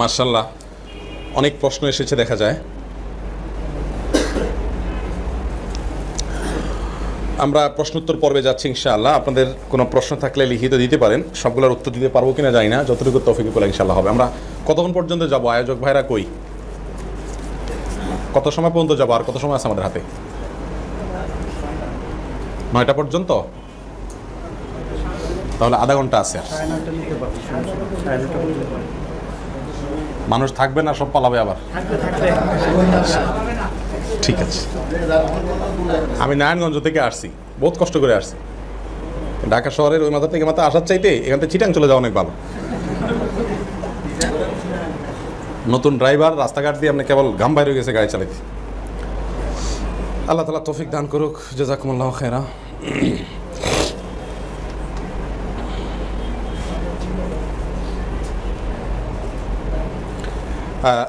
মাশাআল্লাহ, অনেক প্রশ্ন এসেছে দেখা যায়। আমরা প্রশ্নোত্তর পর্বে যাচ্ছি ইনশাআল্লাহ। আপনাদের কোনো প্রশ্ন থাকলে লিখিত দিতে পারেন, সবগুলোর উত্তর দিতে পারবো কিনা জানি না, যতটুকু তৌফিক বলে ইনশাআল্লাহ হবে। আমরা কতক্ষণ পর্যন্ত যাব? আয়োজক ভাইরা কই? কত সময় পর্যন্ত যাবো? আর কত সময় আছে আমাদের হাতে? 9টা পর্যন্ত? তাহলে আধা ঘন্টা আছে। মানুষ থাকবে না, সব পালাবে আবার? ঠিক আছে। আমি নারায়ণগঞ্জ থেকে আসছি, বহুত কষ্ট করে আসছি। ঢাকা শহরের ওই মাথা থেকে মাথা আসার চাইতে এখান থেকে চিটাং চলে যাওয়া অনেক ভালো। নতুন ড্রাইভার, রাস্তাঘাট দিয়ে আপনি কেবল ঘাম বাইরে গেছে গাড়ি চালাইতে। আল্লাহ তাআলা তৌফিক দান করুক। জাযাকুমুল্লাহু খায়রা।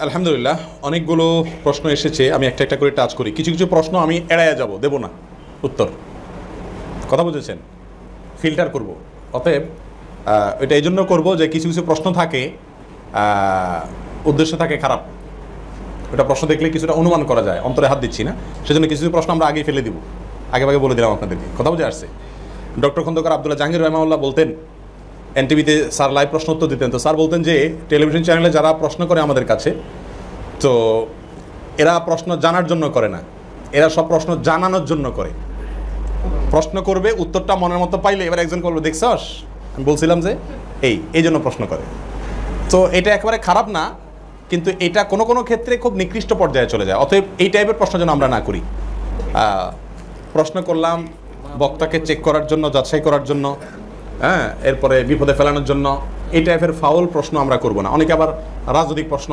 আলহামদুলিল্লাহ, অনেকগুলো প্রশ্ন এসেছে। আমি একটা একটা করে টাচ করি। কিছু কিছু প্রশ্ন আমি এড়াইয়া যাব, দেব না উত্তর। কথা বুঝেছেন? ফিল্টার করব। অতএব এটা এই জন্য করবো যে কিছু কিছু প্রশ্ন থাকে, উদ্দেশ্য থাকে খারাপ। ওটা প্রশ্ন দেখলে কিছুটা অনুমান করা যায়, অন্তরে হাত দিচ্ছি না, সেজন্য কিছু কিছু প্রশ্ন আমরা আগেই ফেলে দিব। আগে বলে দিলাম আপনাদেরকে। কথা বুঝে আসছে? ডক্টর খন্দকার আব্দুল্লাহ জাহাঙ্গীর রহমাউল্লাহ বলতেন, এনটিভিতে স্যার লাইভ প্রশ্ন উত্তর দিতেন, তো স্যার বলতেন যে টেলিভিশন চ্যানেলে যারা প্রশ্ন করে আমাদের কাছে, তো এরা প্রশ্ন জানার জন্য করে না, এরা সব প্রশ্ন জানানোর জন্য করে। প্রশ্ন করবে, উত্তরটা মনের মতো পাইলে এবার একজন বলবে, দেখছস আমি বলছিলাম যে এই জন্য প্রশ্ন করে। তো এটা একেবারে খারাপ না, কিন্তু এটা কোনো কোনো ক্ষেত্রে খুব নিকৃষ্ট পর্যায়ে চলে যায়। অতএব এই টাইপের প্রশ্ন যেন আমরা না করি। প্রশ্ন করলাম বক্তাকে চেক করার জন্য, যাচাই করার জন্য, হ্যাঁ, এরপরে বিপদে ফেলানোর জন্য, এই টাইপের ফাউল প্রশ্ন আমরা করব না। অনেকে আবার রাজনৈতিক প্রশ্ন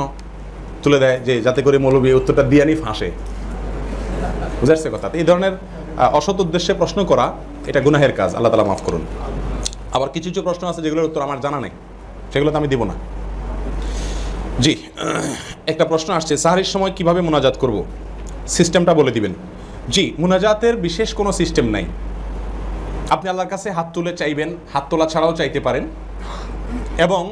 তুলে দেয় যে যাতে করে মৌলবী উত্তরটা দিয়ে নি ফাঁসে। বুঝে আসছে কথা? এই ধরনের অসৎ উদ্দেশ্যে প্রশ্ন করা এটা গুনাহের কাজ, আল্লাহ তাআলা মাফ করুন। আবার কিছু কিছু প্রশ্ন আছে যেগুলোর উত্তর আমার জানা নেই, সেগুলো তো আমি দিব না। জি, একটা প্রশ্ন আসছে, সাহরির সময় কিভাবে মুনাজাত করব, সিস্টেমটা বলে দিবেন। জি, মুনাজাতের বিশেষ কোনো সিস্টেম নাই। আপনি আল্লাহর কাছে হাত তুলে চাইবেন, হাত তোলা ছাড়াও চাইতে পারেন। এবং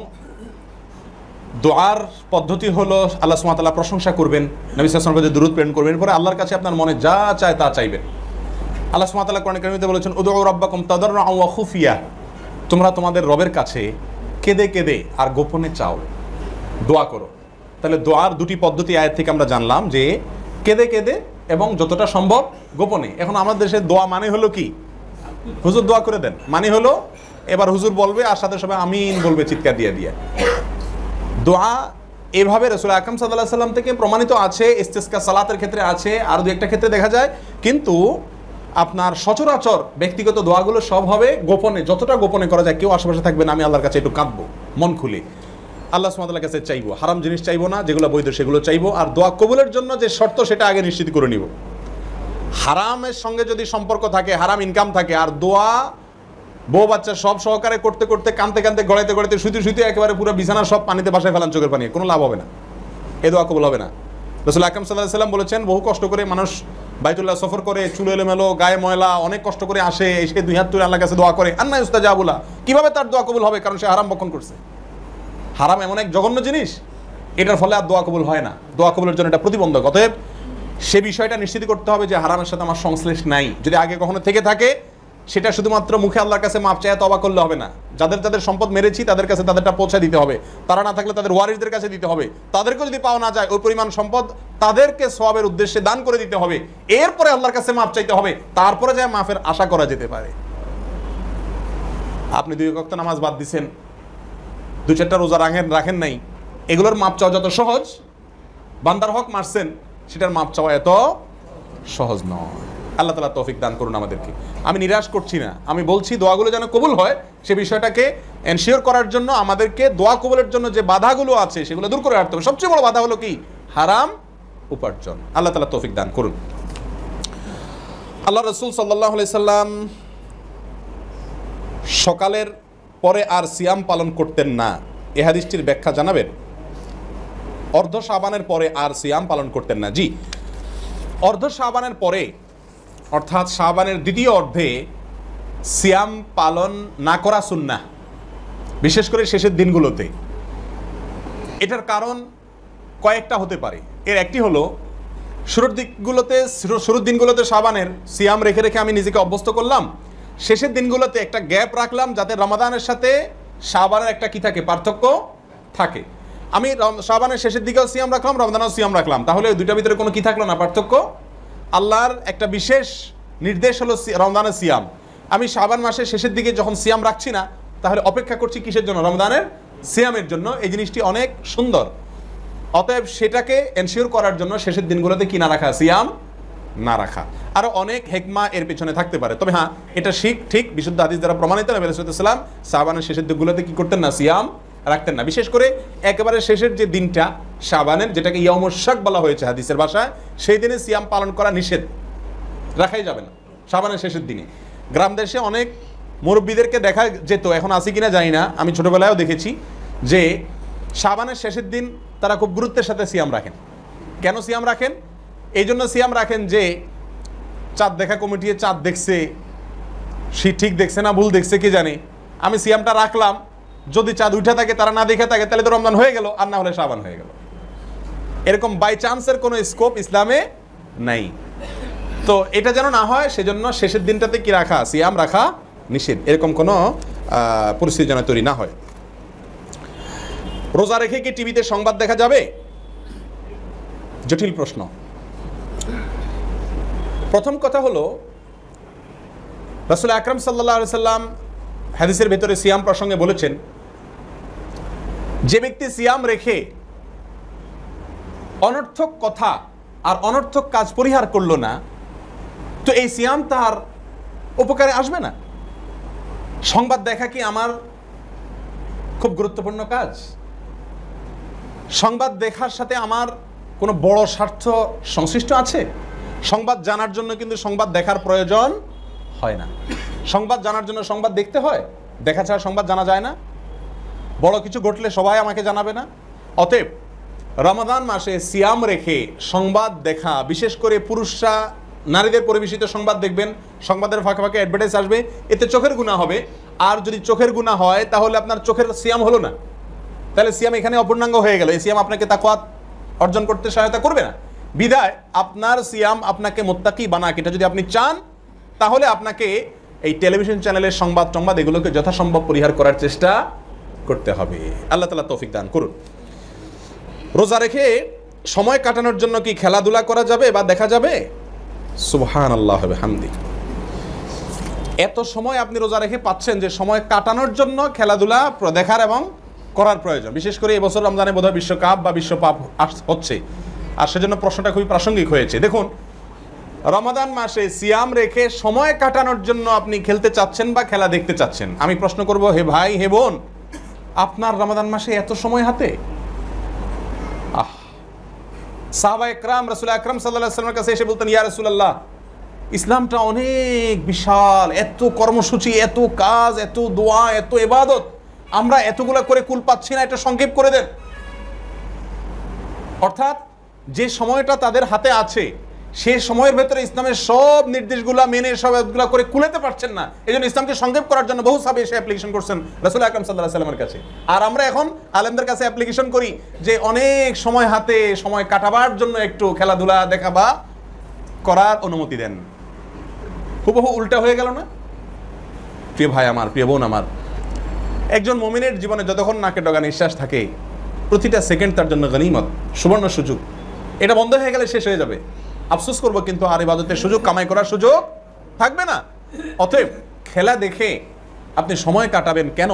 দোয়ার পদ্ধতি হলো আল্লাহ সুবহানাহু ওয়া তাআলা প্রশংসা করবেন, নবী সাল্লাল্লাহু আলাইহি ওয়াসাল্লাম দরুদ প্রেরণ করবেন, পরে আল্লাহর কাছে আপনার মনে যা চায় তা চাইবেন। আল্লাহ সুবহানাহু ওয়া তাআলা কোরআন কারীমে বলেছেন, উদউ রাব্বাকুম তাদাররুআন ওয়া খুফিয়া, তোমরা তোমাদের রবের কাছে কেঁদে কেঁদে আর গোপনে চাও, দোয়া করো। তাহলে দোয়ার দুটি পদ্ধতি আয়াত থেকে আমরা জানলাম, যে কেঁদে কেঁদে এবং যতটা সম্ভব গোপনে। এখন আমাদের দেশে দোয়া মানে হলো কি, হুজুর দোয়া করে দেন মানে হলো এবার হুজুর বলবে আর সাথে সবাই আমিন বলবে চিৎকার দিয়ে দিয়ে। দোয়া এভাবে রাসূল আকরাম সাল্লাল্লাহু আলাইহি সাল্লাম থেকে প্রমাণিত আছে, ইস্তিসকা সালাতের ক্ষেত্রে আছে, আর দু একটা ক্ষেত্রে দেখা যায়। কিন্তু আপনার সচরাচর ব্যক্তিগত দোয়াগুলো সব হবে গোপনে, যতটা গোপনে করা যায়। কেউ আশেপাশে থাকবে না, আমি আল্লাহর কাছে একটু কাঁদবো মন খুলে, আল্লাহ সুবহানাহু ওয়া তাআলার কাছে চাইবো, হারাম জিনিস চাইবো না, যেগুলো বৈধ সেগুলো চাইবো। আর দোয়া কবুলের জন্য যে শর্ত সেটা আগে নিশ্চিত করে নিব। হারামের সঙ্গে যদি সম্পর্ক থাকে, হারাম ইনকাম থাকে, আর দোয়া বউ বাচ্চা সব সহকারে করতে করতে, কানতে কানতে, গড়াইতে গড়াইতে, শুইতে শুইতে একেবারে পুরো বিছানা সব পানিতে ভাসায় ফেলান চোখের পানি, কোনো লাভ হবে না, এই দোয়া কবুল হবে না। রাসূল আকরাম সাল্লাল্লাহু আলাইহি ওয়াসাল্লাম বলেছেন, বহু কষ্ট করে মানুষ বাইতুল্লাহ সফর করে, চুল এলোমেলো, গায়ে ময়লা, অনেক কষ্ট করে আসে, এসে দুই হাত তুলে আল্লাহর কাছে দোয়া করে, আন্না ইউস্তাজাবু লাহু, কিভাবে তার দোয়া কবুল হবে? কারণ সে হারাম ভক্ষণ করছে। হারাম এমন এক জঘন্য জিনিস, এটার ফলে আর দোয়া কবুল হয় না। দোয়া কবুলের জন্য এটা প্রতিবন্ধক। অতএব সে বিষয়টা নিশ্চিত করতে হবে যে হারামের সাথে আমার সংশ্লেষ নাই। যদি আগে কখনো থেকে থাকে, সেটা শুধুমাত্র মুখে আল্লাহর কাছে মাপ চাইয়া তওবা করলে হবে না। যাদের যাদের সম্পদ মেরেছি তাদের কাছে তাদেরটা পৌঁছে দিতে হবে, তারা না থাকলে তাদের ওয়ারিসদের কাছে দিতে হবে, তাদেরকে যদি পাওয়া না যায় ওই পরিমাণ সম্পদ তাদেরকে সওয়াবের উদ্দেশ্যে দান করে দিতে হবে। এরপরে আল্লাহর কাছে মাপ চাইতে হবে, তারপরে যায় মাফের আশা করা যেতে পারে। আপনি 2 ওয়াক্ত নামাজ বাদ দিছেন, 2-4টা রোজা রাখেন নাই, এগুলোর মাপ চাওয়া যত সহজ, বান্দার হক মারছেন সেটার মাপ চাওয়া এত সহজ নয়। আল্লাহ তাআলা তৌফিক দান করুন আমাদেরকে। আমি নিরাশ করছি না, আমি বলছি দোয়াগুলো যেন কবুল হয়, সে বিষয়টাকে এনশিওর করার জন্য আমাদেরকে দোয়া কবুলের জন্য যে বাধাগুলো আছে সেগুলো দূর করে রাখতে হবে। সবচেয়ে বড় বাধা হলো কি? হারাম উপার্জন। আল্লাহ তাআলা তৌফিক দান করুন। আল্লাহ রাসূল সাল্লাল্লাহু আলাইহি সাল্লাম সকালের পরে আর সিয়াম পালন করতেন না, এ হাদিসটির ব্যাখ্যা জানাবেন। অর্ধ শাবানের পরে আর সিয়াম পালন করতেন না। জি, অর্ধ শাবানের পরে অর্থাৎ শাবানের দ্বিতীয় অর্ধে সিয়াম পালন না করা সুন্নাহ, বিশেষ করে শেষের দিনগুলোতে। এটার কারণ কয়েকটা হতে পারে। এর একটি হলো শুরুর দিনগুলোতে শাবানের সিয়াম রেখে রেখে আমি নিজেকে অভ্যস্ত করলাম, শেষের দিনগুলোতে একটা গ্যাপ রাখলাম যাতে রমাদানের সাথে শাবানের একটা কি থাকে, পার্থক্য থাকে। আমি শাবানের শেষের দিকেও সিয়াম রাখলাম, রমাদানেও সিয়াম রাখলাম, তাহলে দুইটার ভিতরে কোনো কি থাকলো না, পার্থক্য। আল্লাহর একটা বিশেষ নির্দেশ হলো রমজানের সিয়াম। আমি শাবান মাসের শেষের দিকে যখন সিয়াম রাখছি না, তাহলে অপেক্ষা করছি কিসের জন্য, রমজানের সিয়ামের জন্য। এই জিনিসটি অনেক সুন্দর। অতএব সেটাকে এনশিওর করার জন্য শেষের দিনগুলোতে কি না রাখা, সিয়াম না রাখা। আরও অনেক হেকমা এর পেছনে থাকতে পারে। তবে হ্যাঁ, এটা ঠিক বিশুদ্ধ হাদিস দ্বারা প্রমাণিত। নবী আলাইহিস সালাম শাবানের শেষের দিনগুলোতে কি করতেন না, সিয়াম রাখতেন না। বিশেষ করে একেবারে শেষের যে দিনটা শাবানের, যেটাকে ইয়াউমুশ শাক বলা হয়েছে হাদিসের ভাষায়, সেই দিনে সিয়াম পালন করা নিষেধ, রাখাই যাবে না শাবানের শেষের দিনে। গ্রাম দেশে অনেক মুরব্বীদেরকে দেখা যেত, এখন আছে কিনা জানি না, আমি ছোটবেলায়ও দেখেছি যে শাবানের শেষের দিন তারা খুব গুরুত্বের সাথে সিয়াম রাখেন। কেন সিয়াম রাখেন? এই জন্য সিয়াম রাখেন যে চাঁদ দেখা কমিটি চাঁদ দেখছে, সে ঠিক দেখছে না ভুল দেখছে কে জানে, আমি সিয়ামটা রাখলাম, যদি চাঁদ উঠে থাকে তারা না দেখে থাকে তাহলে তো রমজান হয়ে গেল, আর না হলে শাবান হয়ে গেল। এরকম বাই চান্সের কোনো স্কোপ ইসলামে নাই। তো এটা যেন না হয়, সেজন্য শেষের দিনটাতে কি রাখা, সিয়াম রাখা নিষেধ। এরকম কোনো পরিস্থিতি যেন তৈরি না হয়। রোজা রেখে কি টিভিতে সংবাদ দেখা যাবে? জটিল প্রশ্ন। প্রথম কথা হলো, রাসূল আকরাম সাল্লাল্লাহু আলাইহি সাল্লাম হাদিসের ভেতরে সিয়াম প্রসঙ্গে বলেছেন, যে ব্যক্তি সিয়াম রেখে অনর্থক কথা আর অনর্থক কাজ পরিহার করলো না, তো এই সিয়াম তার উপকারে আসবে না। সংবাদ দেখা কি আমার খুব গুরুত্বপূর্ণ কাজ? সংবাদ দেখার সাথে আমার কোনো বড় স্বার্থ সংশ্লিষ্ট আছে? সংবাদ জানার জন্য কিন্তু সংবাদ দেখার প্রয়োজন হয় না। সংবাদ জানার জন্য সংবাদ দেখতে হয়, দেখা ছাড়া সংবাদ জানা যায় না। বড় কিছু ঘটলে সবাই আমাকে জানাবে না। অতএব রমাদান মাসে সিয়াম রেখে সংবাদ দেখা, বিশেষ করে পুরুষরা নারীদের পরিবেশিত সংবাদ দেখবেন, সংবাদের ফাঁকে ফাঁকে অ্যাডভার্টাইজ আসবে, এতে চোখের গুনাহ হবে। আর যদি চোখের গুনাহ হয় তাহলে আপনার চোখের সিয়াম হলো না, তাহলে সিয়াম এখানে অপূর্ণাঙ্গ হয়ে গেল। এই সিয়াম আপনাকে তাকওয়া অর্জন করতে সহায়তা করবে না। বিদায় আপনার সিয়াম আপনাকে মুত্তাকি বানাক, এটা যদি আপনি চান, তাহলে আপনাকে এই টেলিভিশন চ্যানেলের সংবাদ এগুলোকে যথাসম্ভব পরিহার করার চেষ্টা করতে হবে। আল্লাহ তাআলা তৌফিক দান করুন। রোজা রেখে সময় কাটানোর জন্য কি খেলাধুলা করা যাবে বা দেখা যাবে? সুবহানাল্লাহ ওয়া বিহামদিহি। এত সময় আপনি রোজা রেখে পাচ্ছেন যে সময় কাটানোর জন্য খেলাধুলা দেখার এবং করার প্রয়োজন। বিশেষ করে এবছর রমজানে বোধহয় বিশ্বকাপ বা বিশ্বপাপ হচ্ছে, আর সেজন্য প্রশ্নটা খুবই প্রাসঙ্গিক হয়েছে। দেখুন, রমাদান মাসে সিয়াম রেখে সময় কাটানোর জন্য আপনি খেলতে চাচ্ছেন বা খেলা দেখতে চাচ্ছেন, আমি প্রশ্ন করব, হে ভাই হে বোন, আপনার রমাদান মাসে এত সময় হাতে? সাহাবায়ে কেরাম রাসূল আকরাম সাল্লাল্লাহু আলাইহি ওয়াসাল্লামের কাছে এসে বলতেন, ইয়া রাসূলুল্লাহ, ইসলামটা অনেক বিশাল, এত কর্মসূচি, এত কাজ, এত দোয়া, এত ইবাদত, আমরা এতগুলো করে কুল পাচ্ছি না, এটা সংক্ষেপ করে দেন। অর্থাৎ যে সময়টা তাদের হাতে আছে, সেই সময়ের ভেতরে ইসলামের সব নির্দেশগুলো মেনে সবগুলো করে কুলাতে পারছেন না, এই জন্য ইসলামকে সংক্ষেপ করার জন্য বহু সাহাবী এসে অ্যাপ্লিকেশন করছেন রাসূল আকরাম সাল্লাল্লাহু আলাইহি ওয়াসাল্লামের কাছে। আর আমরা এখন আলেমদের কাছে অ্যাপ্লিকেশন করি যে অনেক সময় হাতে, সময় কাটাবার জন্য একটু খেলাধুলা দেখা বা করার অনুমতি দেন। হুবহু উল্টা হয়ে গেল না? প্রিয় ভাই আমার, প্রিয় বোন আমার, একজন মুমিনের জীবনে যতক্ষণ নাকে ডগা নিঃশ্বাস থাকে, প্রতিটা সেকেন্ড তার জন্য গনিমত, সুবর্ণ সুযোগ। এটা বন্ধ হয়ে গেলে শেষ হয়ে যাবে, আফসোস করব, কিন্তু আর ইবাদতের সুযোগ, কামাই করার সুযোগ থাকবে না। অতএব খেলা দেখে আপনি সময় কাটাবেন কেন?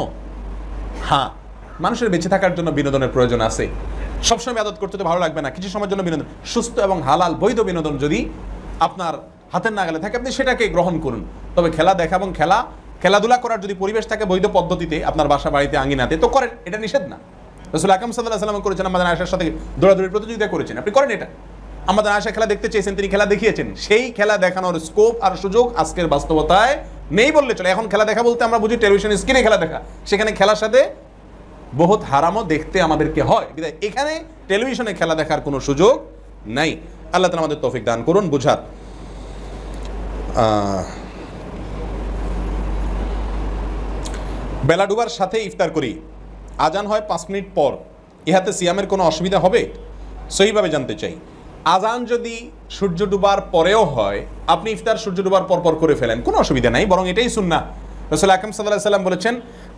হ্যাঁ, মানুষের বেঁচে থাকার জন্য বিনোদনের প্রয়োজন আছে। সবসময় ইবাদত করতে তো ভালো লাগবে না, কিছু সময়ের জন্য বিনোদন, সুস্থ এবং হালাল বৈধ বিনোদন যদি আপনার হাতের নাগালে থাকে, আপনি সেটাকে গ্রহণ করুন। তবে খেলা দেখা এবং খেলাধুলা করার যদি পরিবেশ থাকে বৈধ পদ্ধতিতে, আপনার বাসা বাড়িতে আঙ্গিনাতে, তো করেন, এটা নিষেধ না। রাসূল আকরাম সাল্লাল্লাহু আলাইহি ওয়াসাল্লাম করেছেন, আমাদের আয়েশার সাথে দৌড়াদৌড়ির প্রতিযোগিতা করেছেন, আপনি করেন এটা। আমাদের আয়েশা খেলা দেখতে চেয়েছেন, তিনি খেলা দেখিয়েছেন। সেই খেলা দেখানোর স্কোপ আর সুযোগ আজকের বাস্তবতায় নেই বললে চলে। এখন খেলা দেখা বলতে আমরা বুঝি টেলিভিশন স্ক্রিনে খেলা দেখা, সেখানে খেলার সাথে বহুত হারামও দেখতে আমাদেরকে হয়। বিধায় এখানে টেলিভিশনে খেলা দেখার কোনো সুযোগ নাই। আল্লাহ তাআলা আমাদের তৌফিক দান করুন বুঝার। বেলা ডুবার সাথে ইফতার করি, আজান হয় 5 মিনিট পর, ইহাতে সিয়ামের কোনো অসুবিধা হবে? সহিভাবে জানতে চাই। আজান যদি সূর্য ডুবার পরেও হয়, আপনি ইফতার সূর্য ডুবার পরপর করে ফেলেন, কোনো অসুবিধা নাই, বরং এটাই সুন্নাহ। রাসূল আকরাম সাল্লাল্লাহু আলাইহি সাল্লাম বলেছেন,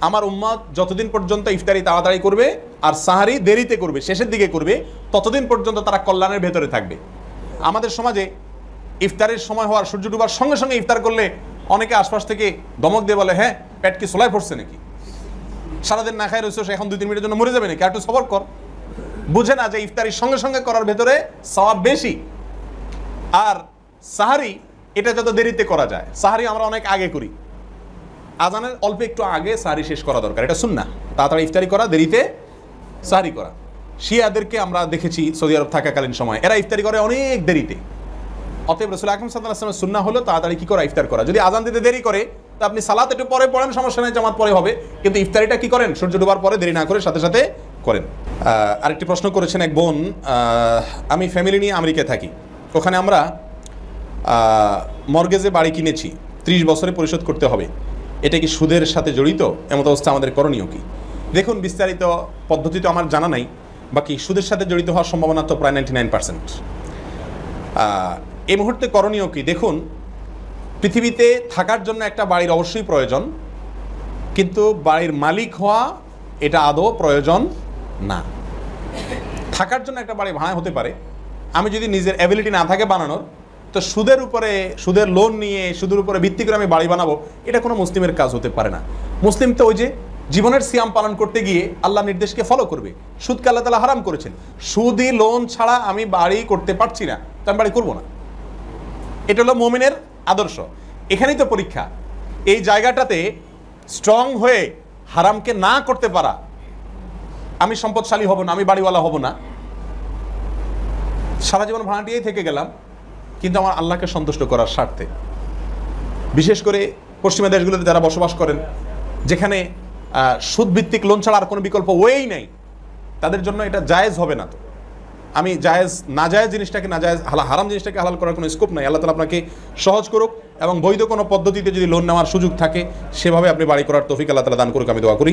আমার উম্মত যতদিন পর্যন্ত ইফতারি তাড়াতাড়ি করবে আর সাহারি দেরিতে করবে, শেষের দিকে করবে, ততদিন পর্যন্ত তারা কল্যাণের ভেতরে থাকবে। আমাদের সমাজে ইফতারের সময় হওয়ার সূর্য ডুবার সঙ্গে সঙ্গে ইফতার করলে অনেকে আশপাশ থেকে দমক দিয়ে বলে, হ্যাঁ পেট কি সোলায় পড়ছে নাকি, সারাদিন না খায় রয়েছে, এখন 2-3 মিনিটের জন্য মরে যাবে নাকি, একটু সবর কর। বুঝে না যে ইফতারির সঙ্গে সঙ্গে করার ভেতরে সওয়াব বেশি, আর সাহারি এটা যত দেরিতে করা যায়। সাহারি আমরা অনেক আগে করি, আজানের অল্প একটু আগে সাহারি শেষ করা দরকার, এটা সুন্নাহ। তাড়াতাড়ি ইফতারি করা, দেরিতে সাহারি করা। শিয়াদেরকে আমরা দেখেছি সৌদি আরব থাকাকালীন সময় এরা ইফতারি করে অনেক দেরিতে। অতএব রাসূল আকরাম সাল্লাল্লাহু আলাইহি ওয়াসাল্লামের সুন্নাহ হলো তাড়াতাড়ি কি করা, ইফতার করা। যদি আজান দিতে দেরি করে তো আপনি সালাত একটু পরে পড়েন, সমস্যা নেই, জামাত পরে হবে, কিন্তু ইফতারিটা কি করেন সূর্য ডোবার পরে, দেরি না করে সাথে সাথে করেন। আরেকটি প্রশ্ন করেছেন এক বোন, আমি ফ্যামিলি নিয়ে আমেরিকায় থাকি, ওখানে আমরা মর্গেজে বাড়ি কিনেছি, 30 বছরে পরিশোধ করতে হবে, এটা কি সুদের সাথে জড়িত? এমত অবস্থা আমাদের করণীয় কি? দেখুন, বিস্তারিত পদ্ধতি তো আমার জানা নাই, বাকি সুদের সাথে জড়িত হওয়ার সম্ভাবনা তো প্রায় 99%। এই মুহূর্তে করণীয় কি? দেখুন, পৃথিবীতে থাকার জন্য একটা বাড়ির অবশ্যই প্রয়োজন, কিন্তু বাড়ির মালিক হওয়া এটা আদৌ প্রয়োজন না। থাকার জন্য একটা বাড়ি ভাড়া হতে পারে, আমি যদি নিজের অ্যাবিলিটি না থাকে বানানোর, তো সুদের উপরে, সুদের লোন নিয়ে সুদের উপরে ভিত্তি করে আমি বাড়ি বানাবো, এটা কোনো মুসলিমের কাজ হতে পারে না। মুসলিম তো ওই যে জীবনের সিয়াম পালন করতে গিয়ে আল্লাহ নির্দেশকে ফলো করবে। সুদকে আল্লাহ তাআলা হারাম করেছেন, সুদি লোন ছাড়া আমি বাড়ি করতে পারছি না, তো আমি বাড়ি করবো না। এটা হলো মুমিনের আদর্শ। এখানেই তো পরীক্ষা, এই জায়গাটাতে স্ট্রং হয়ে হারামকে না করতে পারা। আমি সম্পদশালী হব না, আমি বাড়িওয়ালা হব না, সারা জীবন ভাড়াটিয়েই থেকে গেলাম, কিন্তু আমার আল্লাহকে সন্তুষ্ট করার স্বার্থে। বিশেষ করে পশ্চিমা দেশগুলোতে যারা বসবাস করেন, যেখানে সুদভিত্তিক লোন ছাড়া আর কোনো বিকল্প ওয়েই নেই, তাদের জন্য এটা জায়েজ হবে না। তো আমি জায়েজ নাজায়েজ জিনিসটাকে নাজায়েজ, হারাম জিনিসটাকে হালাল করার কোনো স্কোপ নাই। আল্লাহ তাআলা আপনাকে সহজ করুক, এবং বৈধ কোনো পদ্ধতিতে যদি লোন নেওয়ার সুযোগ থাকে সেভাবে আপনি বাড়ি করার তৌফিক আল্লাহ তাআলা দান করুক, আমি দোয়া করি।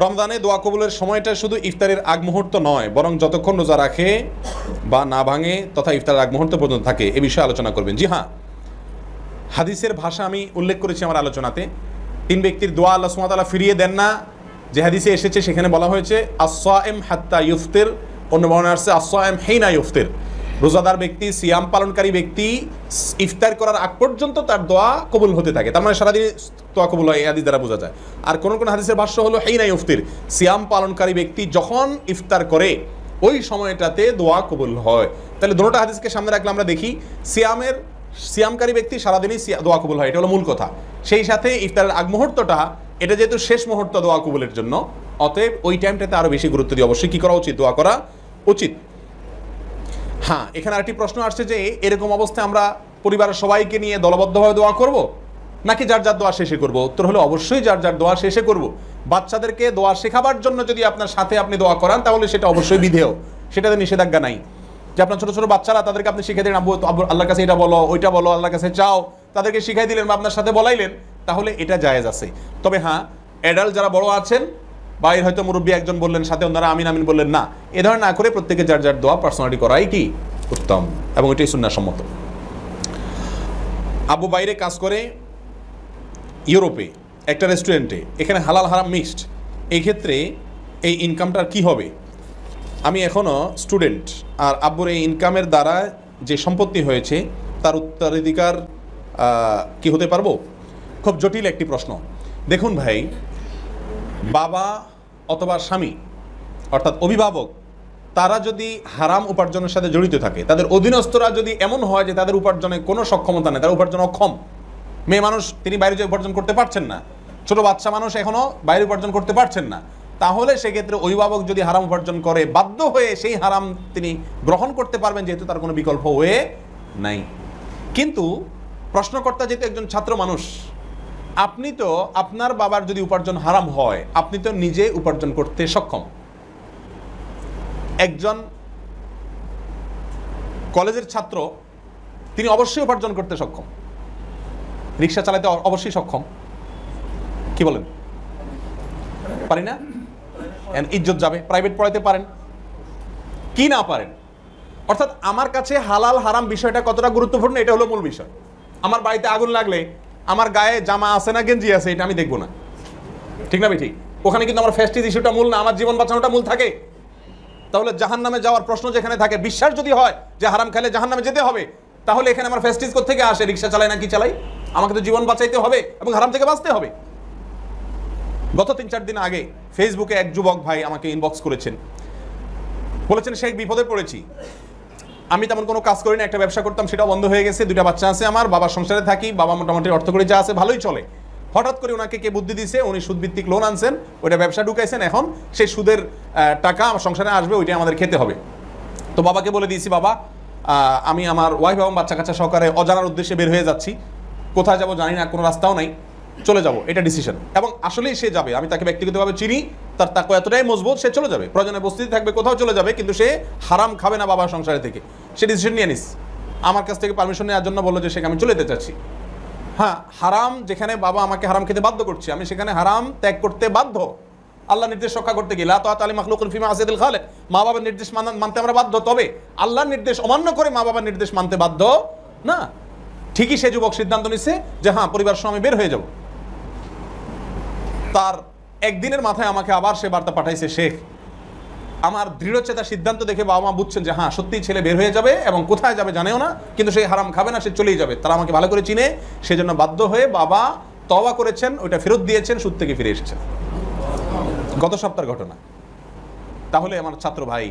রমজানে দোয়া কবুলের সময়টা শুধু ইফতারের আগ মুহূর্ত নয়, বরং যতক্ষণ রোজা রাখে বা না ভাঙে তথা ইফতারের আগ মুহূর্ত পর্যন্ত থাকে, এ বিষয়ে আলোচনা করবেন। জি হ্যাঁ, হাদিসের ভাষা আমি উল্লেখ করেছি আমার আলোচনাতে। 3 ব্যক্তির দোয়া আল্লাহ সুবহানাহু ওয়া তাআলা ফিরিয়ে দেন না, যে হাদিসে এসেছে সেখানে বলা হয়েছে আস-সাইম হাত্তা ইফতির, অন্য বর্ণনায় আসছে আস-সাইম হিনা ইফতির। রোজাদার ব্যক্তি, সিয়াম পালনকারী ব্যক্তি ইফতার করার আগ পর্যন্ত তার দোয়া কবুল হতে থাকে, তার মানে সারাদিন দোয়া কবুল হয়, এই হাদিস দ্বারা বোঝা যায়। আর কোন কোন হাদিসের ভাষ্য হলো হিনা ইফতির, সিয়াম পালনকারী ব্যক্তি যখন ইফতার করে ওই সময়টাতে দোয়া কবুল হয়। তাহলে দুটোটা হাদিসকে সামনে রাখলে আমরা দেখি সিয়ামকারী ব্যক্তি সারাদিনই দোয়া কবুল হয়, এটা হলো মূল কথা। সেই সাথে ইফতারের আগ মুহূর্তটা, এটা যেহেতু শেষ মুহূর্ত দোয়া কবুলের জন্য, অতএব ওই টাইমটাতে আরও বেশি গুরুত্ব দিয়ে অবশ্যই কী করা উচিত, দোয়া করা উচিত। হ্যাঁ, এখানে আরেকটি প্রশ্ন আসছে যে এরকম অবস্থায় আমরা পরিবারের সবাইকে নিয়ে দলবদ্ধভাবে দোয়া করব নাকি যার যার দোয়া শেষে করব? উত্তর হলো অবশ্যই যার যার দোয়া শেষে করব। বাচ্চাদেরকে দোয়া শেখাবার জন্য যদি আপনার সাথে আপনি দোয়া করান তাহলে সেটা অবশ্যই বিধেয়, সেটাতে নিষেধাজ্ঞা নাই। যে আপনার ছোটো ছোটো বাচ্চারা, তাদেরকে আপনি শিখিয়ে দিলেন, আব্বু আল্লাহর কাছে এটা বলো, ওইটা বলো, আল্লাহর কাছে চাও, তাদেরকে শিখাই দিলেন বা আপনার সাথে বলাইলেন, তাহলে এটা জায়েজ আছে। তবে হ্যাঁ, অ্যাডাল্ট যারা বড় আছেন, বাইরে হয়তো মুরব্বী একজন বললেন, সাথে ওনারা আমিন আমিন বললেন না, এ ধরনের না করে প্রত্যেকে যার যার দোয়া পার্সোনালি করাই কি উত্তম, এবং এটাই সুন্নাহসম্মত। আব্বু বাইরে কাজ করে ইউরোপে একটা রেস্টুরেন্টে, এখানে হালাল হারাম মিক্সড, এই ক্ষেত্রে এই ইনকামটার কি হবে? আমি এখনও স্টুডেন্ট, আর আব্বুর এই ইনকামের দ্বারা যে সম্পত্তি হয়েছে তার উত্তরাধিকার কি হতে পারবো? খুব জটিল একটি প্রশ্ন। দেখুন ভাই, বাবা অথবা স্বামী অর্থাৎ অভিভাবক, তারা যদি হারাম উপার্জনের সাথে জড়িত থাকে, তাদের অধীনস্থরা যদি এমন হয় যে তাদের উপার্জনে কোনো সক্ষমতা নেই, তারা উপার্জন অক্ষম, মেয়ে মানুষ তিনি বাইরে যে উপার্জন করতে পারছেন না, ছোট বাচ্চা মানুষ এখনও বাইরে উপার্জন করতে পারছেন না, তাহলে সেক্ষেত্রে অভিভাবক যদি হারাম উপার্জন করে, বাধ্য হয়ে সেই হারাম তিনি গ্রহণ করতে পারবেন, যেহেতু তার কোনো বিকল্প হয়ে নাই। কিন্তু প্রশ্নকর্তা যেহেতু একজন ছাত্র মানুষ, আপনি তো আপনার বাবার যদি উপার্জন হারাম হয়, আপনি তো নিজে উপার্জন করতে সক্ষম। একজন কলেজের ছাত্র তিনি অবশ্যই উপার্জন করতে সক্ষম, রিক্সা চালাতে অবশ্যই সক্ষম, কি বলেন? পারি না? ইজ্জত যাবে। প্রাইভেট পড়াইতে পারেন কি না পারেন? অর্থাৎ আমার কাছে হালাল হারাম বিষয়টা কতটা গুরুত্বপূর্ণ এটা হলো মূল বিষয়। আমার বাড়িতে আগুন লাগলে আমার গায়ে জামা আছে না গেঞ্জি আছে এটা আমি দেখবো না, ঠিক না? ঠিক, ওখানে কিন্তু আমার ফেস্টিজ ইস্যুটা মূল না, আমার জীবন বাঁচানোটা মূল থাকে। তাহলে জাহান্নামে যাওয়ার প্রশ্ন যেখানে থাকে, বিশ্বাস যদি হয় যে হারাম খেলে জাহান্নামে যেতে হবে, তাহলে এখানে আমার ফেস্টিজ কোত্থেকে আসে? রিক্সা চালাই না কি চালাই, আমাকে তো জীবন বাঁচাইতে হবে এবং হারাম থেকে বাঁচতে হবে। গত 3-4 দিন আগে ফেসবুকে এক যুবক ভাই আমাকে ইনবক্স করেছেন, বলেছেন শেখ বিপদে পড়েছি, আমি তেমন কোনো কাজ করি না, একটা ব্যবসা করতাম সেটা বন্ধ হয়ে গেছে, 2টা বাচ্চা আছে আমার, বাবার সংসারে থাকি, বাবা মোটামুটি অর্থ করে যা আছে ভালোই চলে। হঠাৎ করে ওনাকে কে বুদ্ধি দিছে, উনি সুদভিত্তিক লোন আনছেন, ওইটা ব্যবসা ঢুকাইছেন, এখন সেই সুদের টাকা আমার সংসারে আসবে, ওইটা আমাদের খেতে হবে। তো বাবাকে বলে দিয়েছি, বাবা আমি আমার ওয়াইফ এবং বাচ্চা কাচ্চা সহকারে অজানার উদ্দেশ্যে বের হয়ে যাচ্ছি, কোথায় যাব জানি না, কোনো রাস্তাও নাই, চলে যাব, এটা ডিসিশন। এবং আসলেই সে যাবে, আমি তাকে ব্যক্তিগতভাবে চিনি, তার তাকে এতটাই মজবুত, সে চলে যাবে, প্রয়োজনে বস্তিতে থাকবে, কোথাও চলে যাবে, কিন্তু সে হারাম খাবে না বাবার সংসারে থেকে, সে ডিসিশন নিয়ে নিস। আমার কাছ থেকে পারমিশন নেওয়ার জন্য বললো যে সেখানে আমি চলে যেতে চাচ্ছি। হ্যাঁ, হারাম যেখানে বাবা আমাকে হারাম খেতে বাধ্য করছে, আমি সেখানে হারাম ত্যাগ করতে বাধ্য। আল্লাহ নির্দেশ রক্ষা করতে গেলে মা বাবার নির্দেশ মানতে আমরা বাধ্য, তবে আল্লাহর নির্দেশ অমান্য করে মা বাবার নির্দেশ মানতে বাধ্য না। ঠিকই সে যুবক সিদ্ধান্ত নিচ্ছে যে হ্যাঁ, পরিবার সহ আমি বের হয়ে যাব। তার একদিনের মাথায় আমাকে আবার সে বার্তা পাঠাইছে, শেখ আমার দৃঢ়চেতা সিদ্ধান্ত দেখে বাবা মা বুঝছেন যে হ্যাঁ সত্যিই ছেলে বের হয়ে যাবে এবং কোথায় যাবে জানেও না, কিন্তু সে হারাম খাবে না, সে চলেই যাবে। তারা আমাকে ভালো করে চিনে, সেজন্য বাধ্য হয়ে বাবা তওবা করেছেন, ওইটা ফেরত দিয়েছেন, সুদ থেকে ফিরে এসেছেন। গত সপ্তাহের ঘটনা। তাহলে আমার ছাত্র ভাই,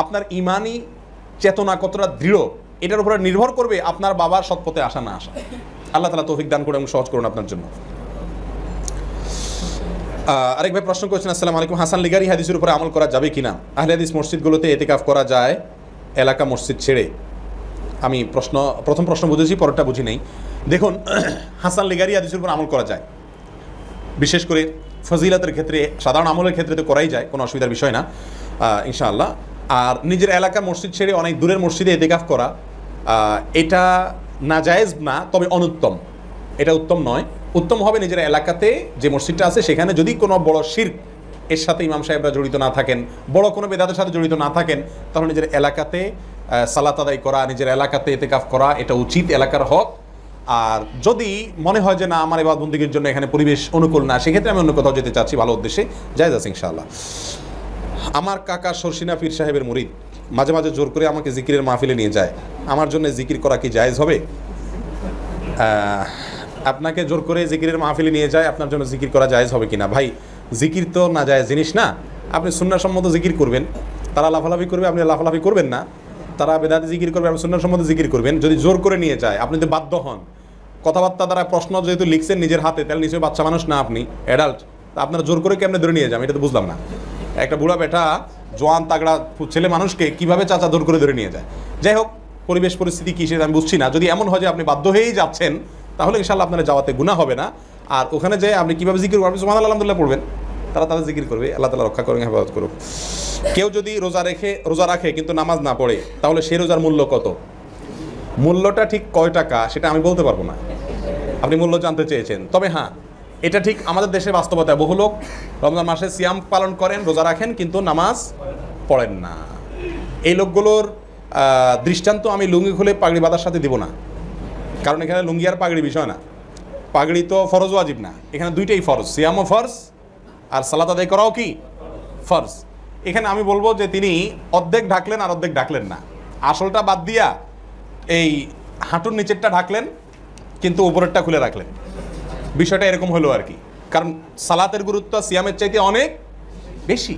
আপনার ইমানি চেতনা কতটা দৃঢ় এটার উপরে নির্ভর করবে আপনার বাবার সৎপথে আসা না আসা। আল্লাহ তাআলা তৌফিক দান করুন এবং সহজ করুন আপনার জন্য। আরেক ভাই প্রশ্ন করেছেন, আসসালামু আলাইকুম, হাসান লিগারি হাদিসের উপরে আমল করা যাবে কিনা? আহলে হাদিস মসজিদগুলোতে এতেকাফ করা যায় এলাকা মসজিদ ছেড়ে? আমি প্রথম প্রশ্ন বুঝেছি, পরেরটা বুঝি নেই। দেখুন, হাসান লিগারি হাদিসের উপর আমল করা যায়, বিশেষ করে ফজিলাতের ক্ষেত্রে, সাধারণ আমলের ক্ষেত্রে তো করাই যায়, কোনো অসুবিধার বিষয় না ইনশাআল্লাহ। আর নিজের এলাকা মসজিদ ছেড়ে অনেক দূরের মসজিদে এতেকাফ করা, এটা নাজায়েজ না, তবে অনুত্তম, এটা উত্তম নয়। উত্তম হবে নিজের এলাকাতে যে মসজিদটা আছে সেখানে যদি কোনো বড় শিরক এর সাথে ইমাম সাহেবরা জড়িত না থাকেন, বড় কোনো বেদাতের সাথে জড়িত না থাকেন, তাহলে নিজের এলাকাতে সালাত আদায় করা, নিজের এলাকাতে এতেকাফ করা এটা উচিত, এলাকার হক। আর যদি মনে হয় যে না আমার ইবাদত বন্দেগীর জন্য এখানে পরিবেশ অনুকূল না, সেক্ষেত্রে আমি অন্য কোথাও যেতে চাচ্ছি, ভালো উদ্দেশ্যে, জায়েজ আছে ইনশাআল্লাহ। আমার কাকা শর্ষিনা পীর সাহেবের মুরিদ মাঝে মাঝে জোর করে আমাকে জিকিরের মাহফিলে নিয়ে যায়, আমার জন্য জিকির করা কি জায়েজ হবে? আপনাকে জোর করে জিকিরের মাহফিলে নিয়ে যায়, আপনার জন্য জিকির করা জায়েজ হবে কিনা? ভাই, জিকির তো না জায়েজ জিনিস না। আপনি সুন্নাহসম্মত জিকির করবেন, তারা লাফালাফি করবে, আপনি লাফালাফি করবেন না। তারা বেদাতি জিকির করবে, আপনি সুন্নাহসম্মত জিকির করবেন। যদি জোর করে নিয়ে যায়, আপনি যদি বাধ্য হন, কথাবার্তা দ্বারা প্রশ্ন যেহেতু লিখছেন নিজের হাতে, তাহলে নিশ্চয়ই বাচ্চা মানুষ না, আপনি অ্যাডাল্ট, তা আপনার জোর করে কেমনে ধরে নিয়ে যান, এটা তো বুঝলাম না। একটা বুড়া বেটা জোয়ান তাগড়া ছেলে মানুষকে কিভাবে চাচা জোর করে ধরে নিয়ে যায়? যাই হোক, পরিবেশ পরিস্থিতি কী সেটা আমি বুঝছি না। যদি এমন হয় যে আপনি বাধ্য হয়েই যাচ্ছেন, তাহলে ইনশাআল্লাহ আপনার যাওয়াতে গুনাহ হবে না। আর ওখানে যে আপনি কীভাবে জিকির করবেন, সুবহানাল্লাহ আলহামদুলিল্লাহ পড়বেন, তারা তাদের জিকির করবে, আল্লাহ তাআলা রক্ষা করুন, হেফাজত করুক। কেউ যদি রোজা রাখে কিন্তু নামাজ না পড়ে, তাহলে সেই রোজার মূল্য কত? মূল্যটা ঠিক কয় টাকা সেটা আমি বলতে পারবো না, আপনি মূল্য জানতে চেয়েছেন। তবে হ্যাঁ, এটা ঠিক আমাদের দেশে বাস্তবতা, বহু লোক রমজান মাসে সিয়াম পালন করেন, রোজা রাখেন, কিন্তু নামাজ পড়েন না। এই লোকগুলোর দৃষ্টান্ত আমি লুঙ্গি খুলে পাগড়ি বাঁধার সাথে দিব না, কারণ এখানে লুঙ্গি আর পাগড়ি বিষয় না, পাগড়ি তো ফরজ ওয়াজিব না, এখানে দুইটাই ফরজ, সিয়ামও ফরজ আর সালাত আদায় করাও কি ফরজ। এখানে আমি বলবো যে তিনি অর্ধেক ঢাকলেন আর অর্ধেক ঢাকলেন না, আসলটা বাদ দিয়া এই হাঁটুর নিচেরটা ঢাকলেন কিন্তু উপরেরটা খুলে রাখলেন, বিষয়টা এরকম হলো আর কি। কারণ সালাতের গুরুত্ব সিয়ামের চাইতে অনেক বেশি,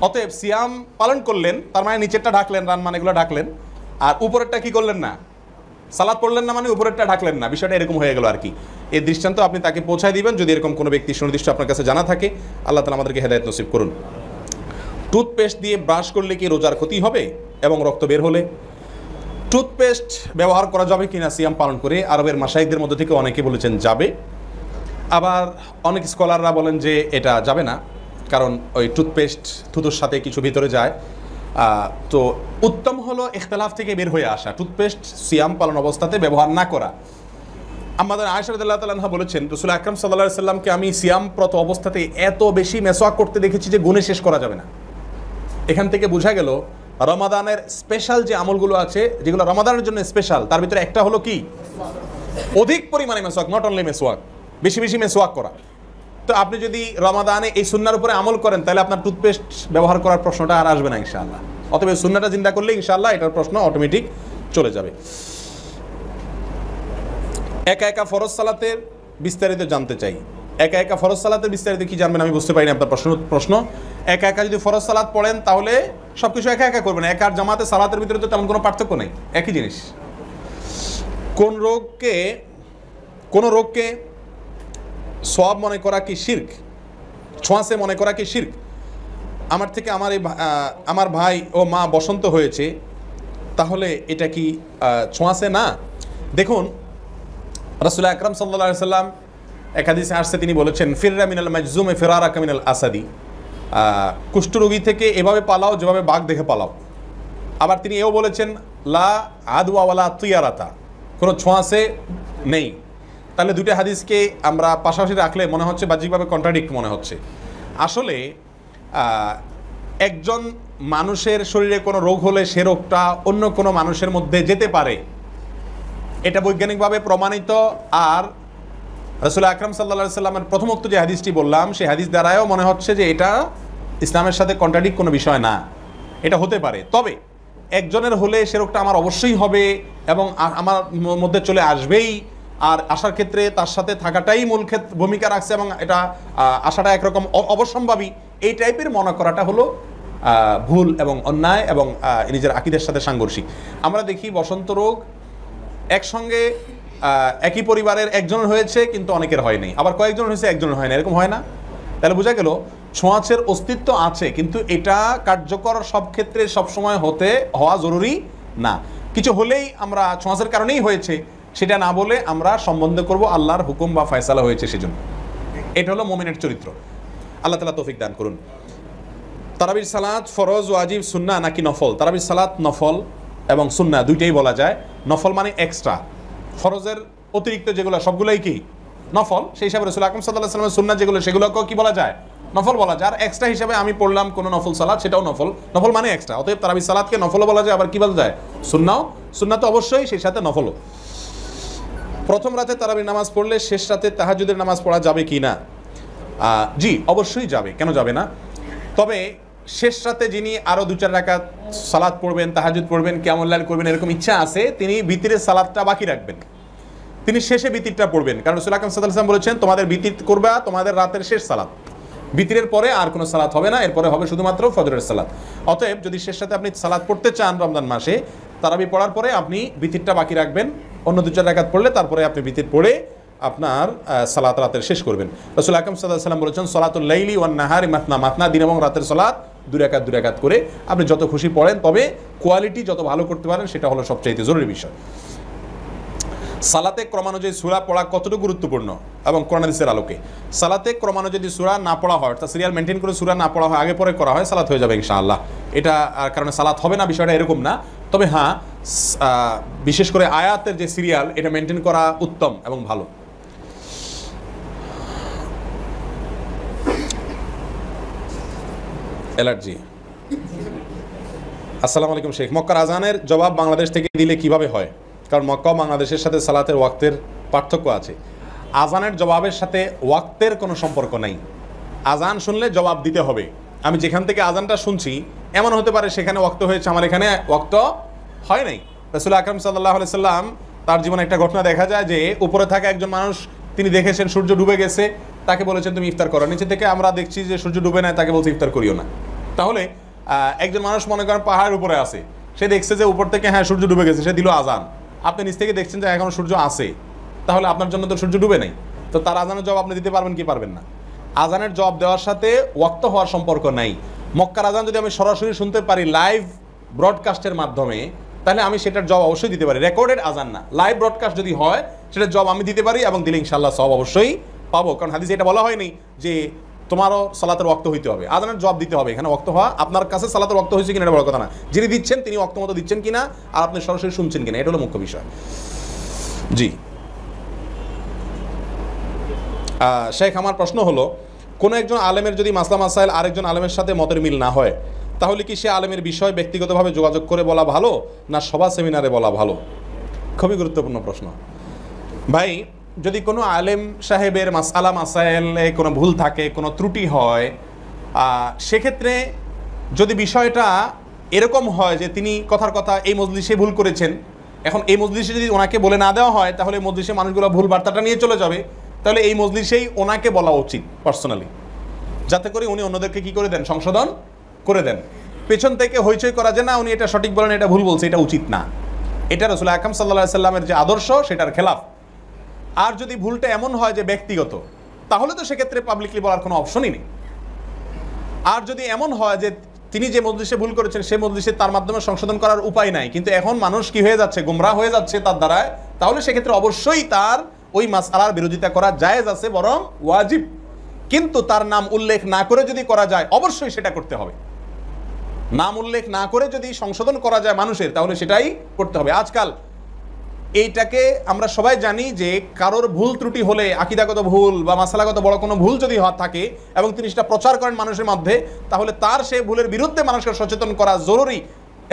অতএব সিয়াম পালন করলেন, তার মানে নিচেরটা ঢাকলেন, রান মানে এগুলো ঢাকলেন, আর উপরেরটা কি করলেন না, সালাত পড়লেন না মানে উপরেরটা ঢাকলেন না, বিষয়টা এরকম হয়ে গেল আর কি। এই দৃষ্টান্ত আপনি তাকে পৌঁছায় দিবেন যদি এরকম কোনো ব্যক্তি সুনির্দিষ্ট আপনার কাছে জানা থাকে। আল্লাহ তাআলা আমাদেরকে হেদায়েত নসিব করুন। টুথপেস্ট দিয়ে ব্রাশ করলে কি রোজার ক্ষতি হবে এবং রক্ত বের হলে? টুথপেস্ট ব্যবহার করা যাবে কিনা সিয়াম পালন করে? আরবের মাশাইখদের মধ্যে থেকে অনেকে বলেছেন যাবে, আবার অনেক স্কলাররা বলেন যে এটা যাবে না, কারণ ওই টুথপেস্ট থুতুর সাথে কিছু ভিতরে যায়। তো উত্তম হলো ইখতিলাফ থেকে বের হয়ে আসা, টুথপেস্ট সিয়াম পালন অবস্থাতে ব্যবহার না করা। আমাদের আয়েশা রাদিয়াল্লাহু তাআলা আনহা বলেছেন, রাসূল আকরাম সাল্লাল্লাহু আলাইহি সাল্লামকে আমি সিয়ামরত অবস্থাতে এত বেশি মেসওয়াক করতে দেখেছি যে গুণে শেষ করা যাবে না। এখান থেকে বোঝা গেল রমাদানের স্পেশাল যে আমলগুলো আছে, যেগুলো রমাদানের জন্য স্পেশাল, তার ভিতরে একটা হলো কি অধিক পরিমাণে মেসওয়াক, নট অনলি মেসওয়াক, বেশি বেশি মেসওয়াক করা। তো আপনি যদি রমাদানে এই সুন্নার উপরে আমল করেন তাহলে আপনার টুথপেস্ট ব্যবহার করার প্রশ্নটা আর আসবে না ইনশাআল্লাহ। অতএব সুন্নাটা চিন্তা করলে ইনশাআল্লাহ এটার প্রশ্ন অটোমেটিক চলে যাবে। একা একা ফরজ সালাতের বিস্তারিত জানতে চাই। একা একা ফরজ সালাতের বিস্তারিত কি জানবেন আমি বুঝতে পারিনি আপনার প্রশ্ন। একা একা যদি ফরজ সালাত পড়েন তাহলে সব কিছু একা একা করবেন। একা আর জামাতে সালাতের ভিতরে তো তেমন কোনো পার্থক্য নেই, একই জিনিস। কোন রোগকে সওয়াব মনে করা কি শিরক, ছোঁয়াচে মনে করা কি শিরক? আমার থেকে আমার ভাই ও মা বসন্ত হয়েছে, তাহলে এটা কি ছোঁয়াচে না? দেখুন, রাসূল আকরাম সাল্লাল্লাহু আলাইহি সাল্লাম এক হাদিসে আসছে, তিনি বলেছেন ফিররা মিনাল মাজজুমে ফিরারাকা মিনাল আসাদি, কুষ্ঠরোগী থেকে এভাবে পালাও যেভাবে বাঘ দেখে পালাও। আবার তিনি এও বলেছেন লা আদওয়া ওয়ালা তিয়ারাতা, কোনো ছোঁয়াচে নেই। তাহলে দুটো হাদিসকে আমরা পাশাপাশি রাখলে মনে হচ্ছে বাহ্যিকভাবে কন্ট্রাডিক্ট মনে হচ্ছে। আসলে একজন মানুষের শরীরে কোনো রোগ হলে সে রোগটা অন্য কোনো মানুষের মধ্যে যেতে পারে, এটা বৈজ্ঞানিকভাবে প্রমাণিত। আর রাসূল আকরাম সাল্লাল্লাহু আলাইহি সাল্লামের প্রথমোক্ত যে হাদিসটি বললাম, সেই হাদিস দ্বারাও মনে হচ্ছে যে এটা ইসলামের সাথে কন্ট্রাডিক্ট কোনো বিষয় না, এটা হতে পারে। তবে একজনের হলে সে রোগটা আমার অবশ্যই হবে এবং আমার মধ্যে চলে আসবেই, আর আসার ক্ষেত্রে তার সাথে থাকাটাই মূল ভূমিকা রাখছে এবং এটা আসাটা একরকম অবশ্যম্ভাবী, এই টাইপের মনে করাটা হলো ভুল এবং অন্যায় এবং নিজের আকীদার সাথে সাংঘর্ষিক। আমরা দেখি বসন্ত রোগ একসঙ্গে একই পরিবারের একজনের হয়েছে কিন্তু অনেকের হয়নি, আবার কয়েকজন হয়েছে একজনের হয় না, এরকম হয় না? তাহলে বোঝা গেল ছোঁয়াচের অস্তিত্ব আছে, কিন্তু এটা কার্যকর সব ক্ষেত্রে সবসময় হওয়া জরুরি না। কিছু হলেই আমরা ছোঁয়াচের কারণেই হয়েছে সেটা না বলে আমরা সম্বন্ধ করব আল্লাহর হুকুম বা ফয়সালা হয়েছে সেজন্য। এটা হলো মুমিনের চরিত্র। আল্লাহ তাআলা তৌফিক দান করুন। তারাবির সালাত ফরজ, ওয়াজিব, সুন্নাহ নাকি নফল? তারাবির সালাত নফল এবং সুন্নাহ দুইটাই বলা যায়। নফল মানে এক্সট্রা, ফরজের অতিরিক্ত যেগুলো সবগুলোই কি নফল। সেই হিসাবে রাসূল আকরাম সাল্লাল্লাহু আলাইহি ওয়াসাল্লামের সুন্নাহ যেগুলো সেগুলোকেও কি বলা যায়? নফল বলা যায়। আর এক্সট্রা হিসাবে আমি পড়লাম কোনো নফল সালাত, সেটাও নফল। নফল মানে এক্সট্রা। অতএব তারাবির সালাতকে নফলও বলা যায়, আবার কি বলা যায়? সুন্নাহ। সুন্নাহ তো অবশ্যই, সেই সাথে নফলও। প্রথম রাতে তারাবির নামাজ পড়লে শেষ রাতে তাহাজ্জুদের নামাজ পড়া যাবে কি না? জি, অবশ্যই যাবে, কেন যাবে না? তবে শেষ রাতে যিনি আরও 2-4 রাকাত সালাত পড়বেন, তাহাজ্জুদ পড়বেন, কিয়ামুল লাইল করবেন, এরকম ইচ্ছা আছে, তিনি বিতিরের সালাতটা বাকি রাখবেন, তিনি শেষে বিতিরটা পড়বেন। কারণ রাসূল আকরাম সাল্লাল্লাহু আলাইহি ওয়াসাল্লাম বলেছেন তোমাদের বিতির করবা তোমাদের রাতের শেষ সালাত, বিতিরের পরে আর কোনো সালাত হবে না, এরপরে হবে শুধুমাত্র ফজরের সালাত। অতএব যদি শেষ রাতে আপনি সালাত পড়তে চান রমজান মাসে, তারাবি পড়ার পরে আপনি বিতিরটা বাকি রাখবেন, অন্য 2-4 রাকাত পড়লে তারপরে আপনি বিতির পড়ে আপনার সালাত রাতের শেষ করবেন। রাসূল আকরাম সাল্লাল্লাহু আলাইহি ওয়াসাল্লাম বলেছেন সলাতুল লাইলি ওয়ান নাহারি মাতনা মাতনা, দিন এবং রাতের সালাত 2 রাকাত করে আপনি যত খুশি পড়েন, তবে কোয়ালিটি যত ভালো করতে পারেন সেটা হলো সবচাইতে জরুরি বিষয়। সালাতে ক্রমানুযায়ী সূরা পড়া কতটুকু গুরুত্বপূর্ণ এবং কোরআন হাদিসের আলোকে? সালাতে ক্রমানুযায়ী সূরা না পড়া হয়, অর্থাৎ সিরিয়াল মেনটেন করে সূরা না পড়া হয়, আগে পরে করা হয়, সালাত হয়ে যাবে ইনশাআল্লাহ। এটা কারণে সালাত হবে না বিষয়টা এরকম না। তবে হ্যাঁ, বিশেষ করে আয়াতের যে সিরিয়াল, এটা মেনটেন করা উত্তম এবং ভালো। অ্যালার্জি। আসসালামু আলাইকুম শেখ, মক্কার আজানের জবাব বাংলাদেশ থেকে দিলে কিভাবে হয়? কারণ মক্কা বাংলাদেশের সাথে সালাতের ওয়াক্তের পার্থক্য আছে। আজানের জবাবের সাথে ওয়াক্তের কোনো সম্পর্ক নাই। আজান শুনলে জবাব দিতে হবে। আমি যেখান থেকে আজানটা শুনছি এমন হতে পারে সেখানে ওয়াক্ত হয়েছে, আমার এখানে ওয়াক্ত হয় নাই। রাসূল আকরাম সাল্লাল্লাহু আলাইহি সাল্লাম তার জীবনে একটা ঘটনা দেখা যায় যে উপরে থাকা একজন মানুষ, তিনি দেখেছেন সূর্য ডুবে গেছে, তাকে বলেছেন তুমি ইফতার করো। নিচে থেকে আমরা দেখছি যে সূর্য ডুবে নাই, তাকে বলছে ইফতার করিও না। তাহলে একজন মানুষ মনে করেন পাহাড়ের উপরে আছে, সে দেখছে যে উপর থেকে হ্যাঁ সূর্য ডুবে গেছে, সে দিল আজান। আপনি নিচ থেকে দেখছেন যে এখনো সূর্য আছে, তাহলে আপনার জন্য তো সূর্য ডুবে নাই, তো তার আজানের জবাব আপনি দিতে পারবেন কি পারবেন না? আজানের জবাব দেওয়ার সাথে ওয়াক্ত হওয়ার সম্পর্ক নাই। মক্কার আজান যদি আমি সরাসরি শুনতে পারি লাইভ ব্রডকাস্টের মাধ্যমে, তাহলে আমি সেটার জবাব অবশ্যই দিতে পারি। রেকর্ডেড আজান না, লাইভ ব্রডকাস্ট যদি হয় সেটার জবাব আমি দিতে পারি এবং দিলে ইনশাআল্লাহ সওয়াব অবশ্যই পাবো। কারণ হাদিসে এটা বলা হয়নি যে তোমারও সালাতের ওয়াক্ত হইতে হবে, আজানের জবাব দিতে হবে। এখানে ওয়াক্ত হওয়া, আপনার কাছে সালাতের ওয়াক্ত হয়েছে কিনা এটা বড় কথা না, যিনি দিচ্ছেন তিনি ওয়াক্ত মতো দিচ্ছেন কিনা আর আপনি সরাসরি শুনছেন কিনা, এটা হলো মুখ্য বিষয়। জি। শেখ, আমার প্রশ্ন হলো, কোনো একজন আলেমের যদি মাসলা মাসাইল আরেকজন আলেমের সাথে মতের মিল না হয়, তাহলে কি সে আলেমের বিষয় ব্যক্তিগতভাবে যোগাযোগ করে বলা ভালো, না সভা সেমিনারে বলা ভালো? খুবই গুরুত্বপূর্ণ প্রশ্ন ভাই। যদি কোনো আলেম সাহেবের মাসআলা মাসাইলে কোনো ভুল থাকে, কোনো ত্রুটি হয়, সেক্ষেত্রে যদি বিষয়টা এরকম হয় যে তিনি কথার কথা এই মজলিসে ভুল করেছেন, এখন এই মজলিসে যদি ওনাকে বলে না দেওয়া হয়, তাহলে মজলিসে মানুষগুলো ভুল বার্তাটা নিয়ে চলে যাবে। তাহলে এই মজলিসেই ওনাকে বলা উচিত পার্সোনালি, যাতে করে উনি অন্যদেরকে কি করে দেন, সংশোধন করে দেন। পেছন থেকে হইচই করা যে না উনি এটা সঠিক বলেন, এটা ভুল বলছে, এটা উচিত না। এটা রাসূল আকরাম সাল্লাল্লাহু আলাইহি সাল্লামের যে আদর্শ সেটার খেলাফ। আর যদি ভুলটা এমন হয় যে ব্যক্তিগত, তাহলে তো সেক্ষেত্রে পাবলিকলি বলার কোনো অপশনই নেই। আর যদি এমন হয় যে তিনি যে মজলিসে ভুল করেছেন সেই মজলিসে তার মাধ্যমে সংশোধন করার উপায় নাই, কিন্তু এখন মানুষ কি হয়ে যাচ্ছে, গোমরাহ হয়ে যাচ্ছে তার দ্বারায়, তাহলে সেক্ষেত্রে অবশ্যই তার ওই মাসআলার বিরোধিতা করা জায়েজ আছে, বরং ওয়াজিব। কিন্তু তার নাম উল্লেখ না করে যদি করা যায়, অবশ্যই সেটা করতে হবে। নাম উল্লেখ না করে যদি সংশোধন করা যায় মানুষের, তাহলে সেটাই করতে হবে। আজকাল এইটাকে আমরা সবাই জানি যে কারোর ভুল ত্রুটি হলে, আকীদাগত ভুল বা মাসালাগত বড় কোনো ভুল যদি থাকে এবং তিনি সেটা প্রচার করেন মানুষের মধ্যে, তাহলে তার সেই ভুলের বিরুদ্ধে মানুষকে সচেতন করা জরুরি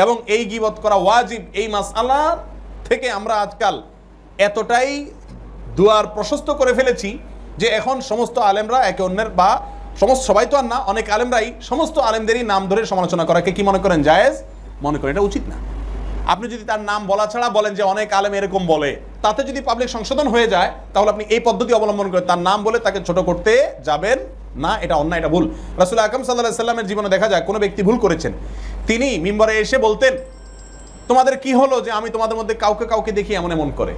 এবং এই গীবত করা ওয়াজিব। এই মাসআলা থেকে আমরা আজকাল এতটাই দুয়ার প্রশস্ত করে ফেলেছি যে এখন সমস্ত আলেমরা একে অন্যের, বা সমস্ত সবাই তো আর না, অনেক আলেমরাই সমস্ত আলেমদেরই নাম ধরে সমালোচনা করাকে কি মনে করেন, জায়েজ মনে করেন। এটা উচিত না। আপনি যদি তার নাম বলা ছাড়া বলেন যে অনেক আলেম এরকম বলে, তাতে যদি পাবলিক সংশোধন হয়ে যায়, তাহলে আপনি এই পদ্ধতি অবলম্বন করে তার নাম বলে তাকে ছোট করতে যাবেন না। এটা অন্যায়, এটা ভুল। রাসূল আকরাম সাল্লাল্লাহু আলাইহি সাল্লামের জীবনে দেখা যায় কোনো ব্যক্তি ভুল করেছেন, তিনি মিম্বরে এসে বলতেন, তোমাদের কি হলো যে আমি তোমাদের মধ্যে কাউকে কাউকে দেখি এমন এমন করে।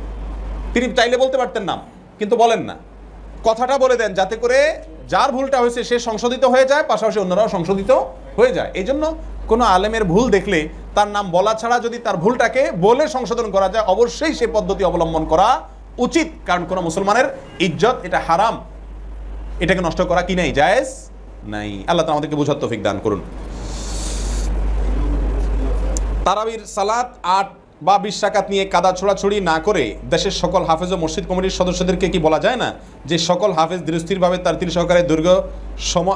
তিনি চাইলে বলতে পারতেন নাম, কিন্তু বলেন না, কথাটা বলে দেন যাতে করে যার ভুলটা হয়েছে সে সংশোধিত হয়ে যায়, পাশাপাশি অন্যরাও সংশোধিত হয়ে যায়। এই জন্য কোনো আলেমের ভুল দেখলে তার নাম বলা ছাড়া যদি তার ভুলটাকে বলে সংশোধন করা যায়, অবশ্যই সে পদ্ধতি অবলম্বন করা উচিত। কারণ কোনো মুসলমানের ইজ্জত, এটা হারাম, এটাকে নষ্ট করা কি নাই, জায়েজ নাই। আল্লাহ তাআলা আমাদেরকে বুঝার তৌফিক দান করুন। তারাবির সালাত 8 বা 20 রাকাত নিয়ে কাদা ছোড়াছুড়ি না করে দেশের সকল হাফেজ ও মসজিদ কমিটির সদস্যদেরকে কি বলা যায় না যে সকল হাফেজ দৃঢ়স্থিরভাবে তার তীর সহকারে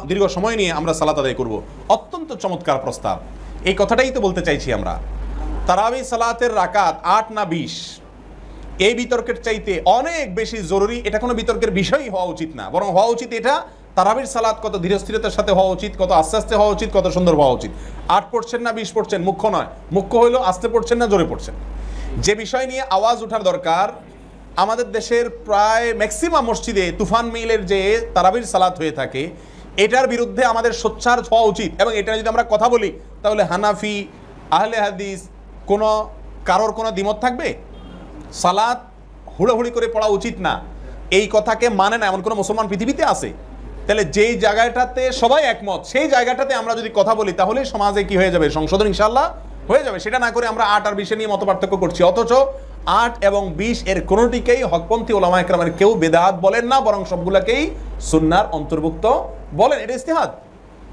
দীর্ঘ সময় নিয়ে আমরা সালাত আদায় করব? অত্যন্ত চমৎকার প্রস্তাব। এই কথাটাই তো বলতে চাইছি আমরা। তারাবি সালাতের রাকাত 8 না 20, এই বিতর্কের চাইতে অনেক বেশি জরুরি। এটা কোনো বিতর্কের বিষয়ই হওয়া উচিত না, বরং হওয়া উচিত এটা তারাবির সালাত কত ধীরস্থিরতার সাথে হওয়া উচিত, কত আস্তে আস্তে হওয়া উচিত, কত সুন্দর হওয়া উচিত। 8 পড়ছেন না 20 পড়ছেন মুখ্য নয়, মুখ্য হইল আস্তে পড়ছেন না জোরে পড়ছেন। যে বিষয় নিয়ে আওয়াজ ওঠার দরকার, আমাদের দেশের প্রায় ম্যাক্সিমাম মসজিদে তুফান মিলের যে তারাবির সালাত হয়ে থাকে, এটার বিরুদ্ধে আমাদের সোচ্চার হওয়া উচিত। এবং এটা যদি আমরা কথা বলি, তাহলে হানাফি, আহলে হাদিস কারোর কোনো দ্বিমত থাকবে? সালাত হুড়োহুড়ি করে পড়া উচিত না, এই কথাকে মানে না এমন কোনো মুসলমান পৃথিবীতে আছে? তাহলে যেই জায়গাটাতে সবাই একমত, সেই জায়গাটাতে আমরা যদি কথা বলি, তাহলে সমাজে কি হয়ে যাবে, সংশোধন ইনশাআল্লাহ হয়ে যাবে। সেটা না করে আমরা 8 আর 20 নিয়ে মত পার্থক্য করছি, অথচ 8 এবং 20 এর কোনোটিকেই হকপন্থী ওলামা একরামের কেউ বেদাত বলেন না, বরং সবগুলোকেই সুন্নাহর অন্তর্ভুক্ত বলেন। এটা ইজতিহাদ।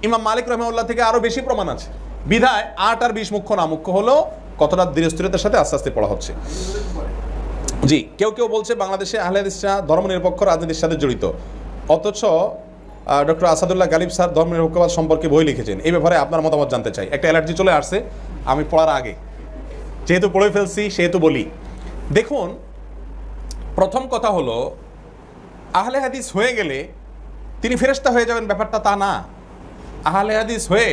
ইমাম মালিক রাহিমাহুল্লাহ থেকে আরো বেশি প্রমাণ আছে। বিধায় 8 আর 20 মুখ্য না, মুখ্য হলো কতটা ধীরস্থিরতার সাথে আস্তে আস্তে পড়া হচ্ছে। জি, কেউ কেউ বলছে বাংলাদেশে আহলে হাদিসরা ধর্মনিরপেক্ষ রাজনীতির সাথে জড়িত, অথচ ডক্টর আসাদুল্লাহ গালিব স্যার ধর্মনিরপেক্ষবাদ সম্পর্কে বই লিখেছেন। এই ব্যাপারে আপনার মতামত জানতে চাই। একটা অ্যালার্জি চলে আসছে আমি পড়ার আগে, যেহেতু পড়ে ফেলছি সেহেতু বলি। দেখুন, প্রথম কথা হলো, আহলে হাদিস হয়ে গেলে তিনি ফেরেশতা হয়ে যাবেন, ব্যাপারটা তা না। আহলে হাদিস হয়ে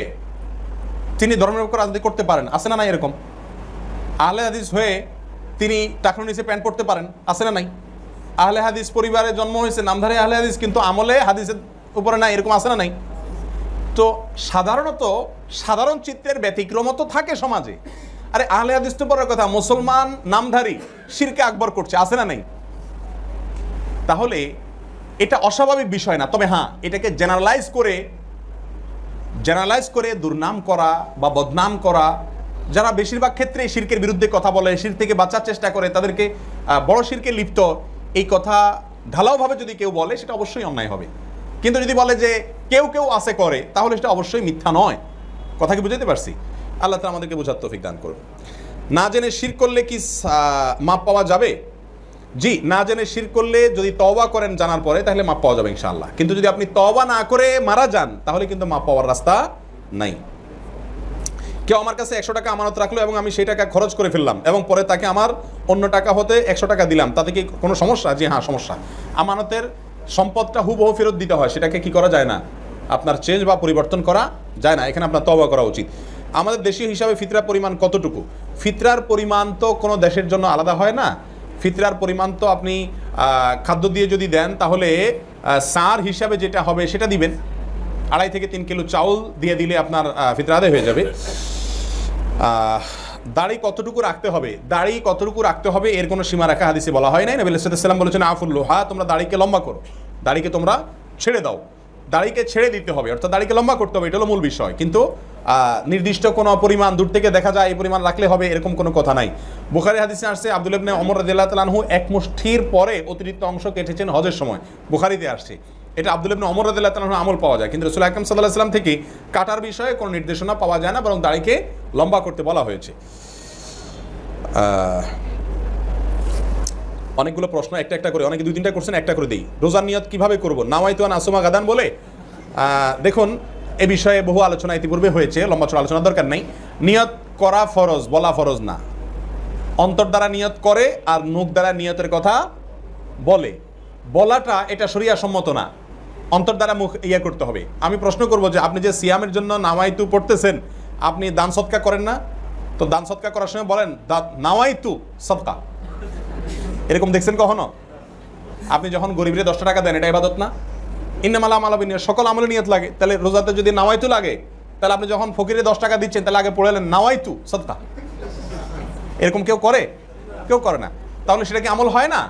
তিনি ধর্মনিরপেক্ষ রাজনীতি করতে পারেন, আছে না নাই এরকম? আহলে হাদিস হয়ে তিনি টাকনুর নিচে প্যান্ট পরতে পারেন, আছে না নাই? আহলে হাদিস পরিবারে জন্ম হয়েছে, নামধারী আহলে হাদিস, কিন্তু আমলে হাদিসের উপরে নাই, এরকম আছে না নাই? তো সাধারণত সাধারণ চিত্রের ব্যতিক্রম তো থাকে সমাজে। আরে আহলে হাদিস তো পরের কথা, মুসলমান নামধারী শিরকে আকবর করছে, আছে না নাই? তাহলে এটা অস্বাভাবিক বিষয় না। তবে হ্যাঁ, এটাকে জেনারেলাইজ করে দুর্নাম করা বা বদনাম করা, যারা বেশিরভাগ ক্ষেত্রে শিরকের বিরুদ্ধে কথা বলে, শির থেকে বাঁচার চেষ্টা করে, তাদেরকে বড় শিরকে লিপ্ত, এই কথা ঢালাওভাবে যদি কেউ বলে, সেটা অবশ্যই অন্যায় হবে। কিন্তু যদি বলে যে কেউ কেউ আছে করে, তাহলে সেটা অবশ্যই মিথ্যা নয়। কথা কি বুঝাতে পারছি? আল্লাহ তাআলা আমাদেরকে বোঝার তৌফিক দান করুন। না জেনে শিরক করলে কি মাপ পাওয়া যাবে? জি, না জেনে শিরক করলে যদি তওবা করেন জানার পরে তাহলে মাপ পাওয়া যাবে ইনশাআল্লাহ। কিন্তু যদি আপনি তওবা না করে মারা যান তাহলে কিন্তু মাপ পাওয়ার রাস্তা নাই। কেউ আমার কাছে 100 টাকা আমানত রাখলো এবং আমি সেই টাকা খরচ করে ফেললাম এবং পরে তাকে আমার অন্য টাকা হতে 100 টাকা দিলাম, তাতে কি কোনো সমস্যা? জি হ্যাঁ, সমস্যা। আমানতের সম্পদটা হুবহু ফেরত দিতে হয়, সেটাকে কি করা যায় না, আপনার চেঞ্জ বা পরিবর্তন করা যায় না। এখানে আপনার তওবা করা উচিত। আমাদের দেশীয় হিসাবে ফিতরার পরিমাণ কতটুকু? ফিতরার পরিমাণ তো কোনো দেশের জন্য আলাদা হয় না। ফিতরার পরিমাণ তো আপনি খাদ্য দিয়ে যদি দেন তাহলে সার হিসাবে যেটা হবে সেটা দিবেন। 2.5 থেকে 3 কিলো চাউল দিয়ে দিলে আপনার ফিতরা আদায় হয়ে যাবে। দাড়ি কতটুকু রাখতে হবে? দাড়ি কতটুকু রাখতে হবে এর কোনো সীমা রাখা হাদিসে বলা হয় নাই। নবী সাল্লাল্লাহু আলাইহি ওয়াসাল্লাম বলেছেন আফুল লোহা, তোমরা দাড়িকে লম্বা করো, দাড়িকে তোমরা ছেড়ে দাও। দাড়িকে ছেড়ে দিতে হবে, অর্থাৎ দাড়িকে লম্বা করতে হবে, এটা হলো মূল বিষয়। কিন্তু নির্দিষ্ট কোনো পরিমাণ দূর থেকে দেখা যায় এই পরিমাণ রাখলে হবে এরকম কোনো কথা নাই। বুখারী হাদিসে আসছে আব্দুল্লাহ ইবনে ওমর রাদিয়াল্লাহু তাআলা আনহু এক মুষ্টির পরে অতিরিক্ত অংশ কেটেছেন হজের সময়। বুখারীতে আসছে, এটা আব্দুল্লাহ ইবনে ওমর রাদিয়াল্লাহু তাআলা আনহু আমল পাওয়া যায়, কিন্তু রাসূল আকরাম সাল্লাল্লাহু আলাইহি ওয়াসাল্লাম থেকে কাটার বিষয়ে কোনো নির্দেশনা পাওয়া যায় না, বরং দাড়িকে লম্বা করতে বলা হয়েছে। অনেকগুলো প্রশ্ন একটা একটা করে, অনেকে 2-3টা করছেন, একটা করে দিই। রোজার নিয়ত কিভাবে করব? নাওয়াইতু আন আসুমা গাদান বলে। দেখুন, এ বিষয়ে বহু আলোচনা ইতিপূর্বে হয়েছে, লম্বা চড়া আলোচনার দরকার নেই। নিয়ত করা ফরজ, বলা ফরজ না। অন্তর দ্বারা নিয়ত করে আর মুখ দ্বারা নিয়তের কথা বলে, বলাটা এটা শরিয়া সম্মত না। অন্তর দ্বারা মুখ করতে হবে। আমি প্রশ্ন করব যে আপনি যে সিয়ামের জন্য নাওয়াইতু পড়তেছেন, আপনি দান সদকা করেন না? তো দান সদকা করার সময় বলেন নাওয়াইতু সদকা, এরকম দেখছেন কখনো? আপনি যখন গরিবরে 10 টাকা দেন, এটা ইবাদত না? ইন্নামাল আমালু বিন্নিয়াত, সকল আমলে নিয়ত লাগে। তাহলে রোজাতে যদি নাওয়াইতু লাগে, তাহলে আপনি যখন ফকিরে 10 টাকা দিচ্ছেন তাহলে আগে পড়লেন নাওয়াইতু সদকা। এরকম কেউ করে? কেউ করে না। তাহলে সেটা কি আমল হয় না?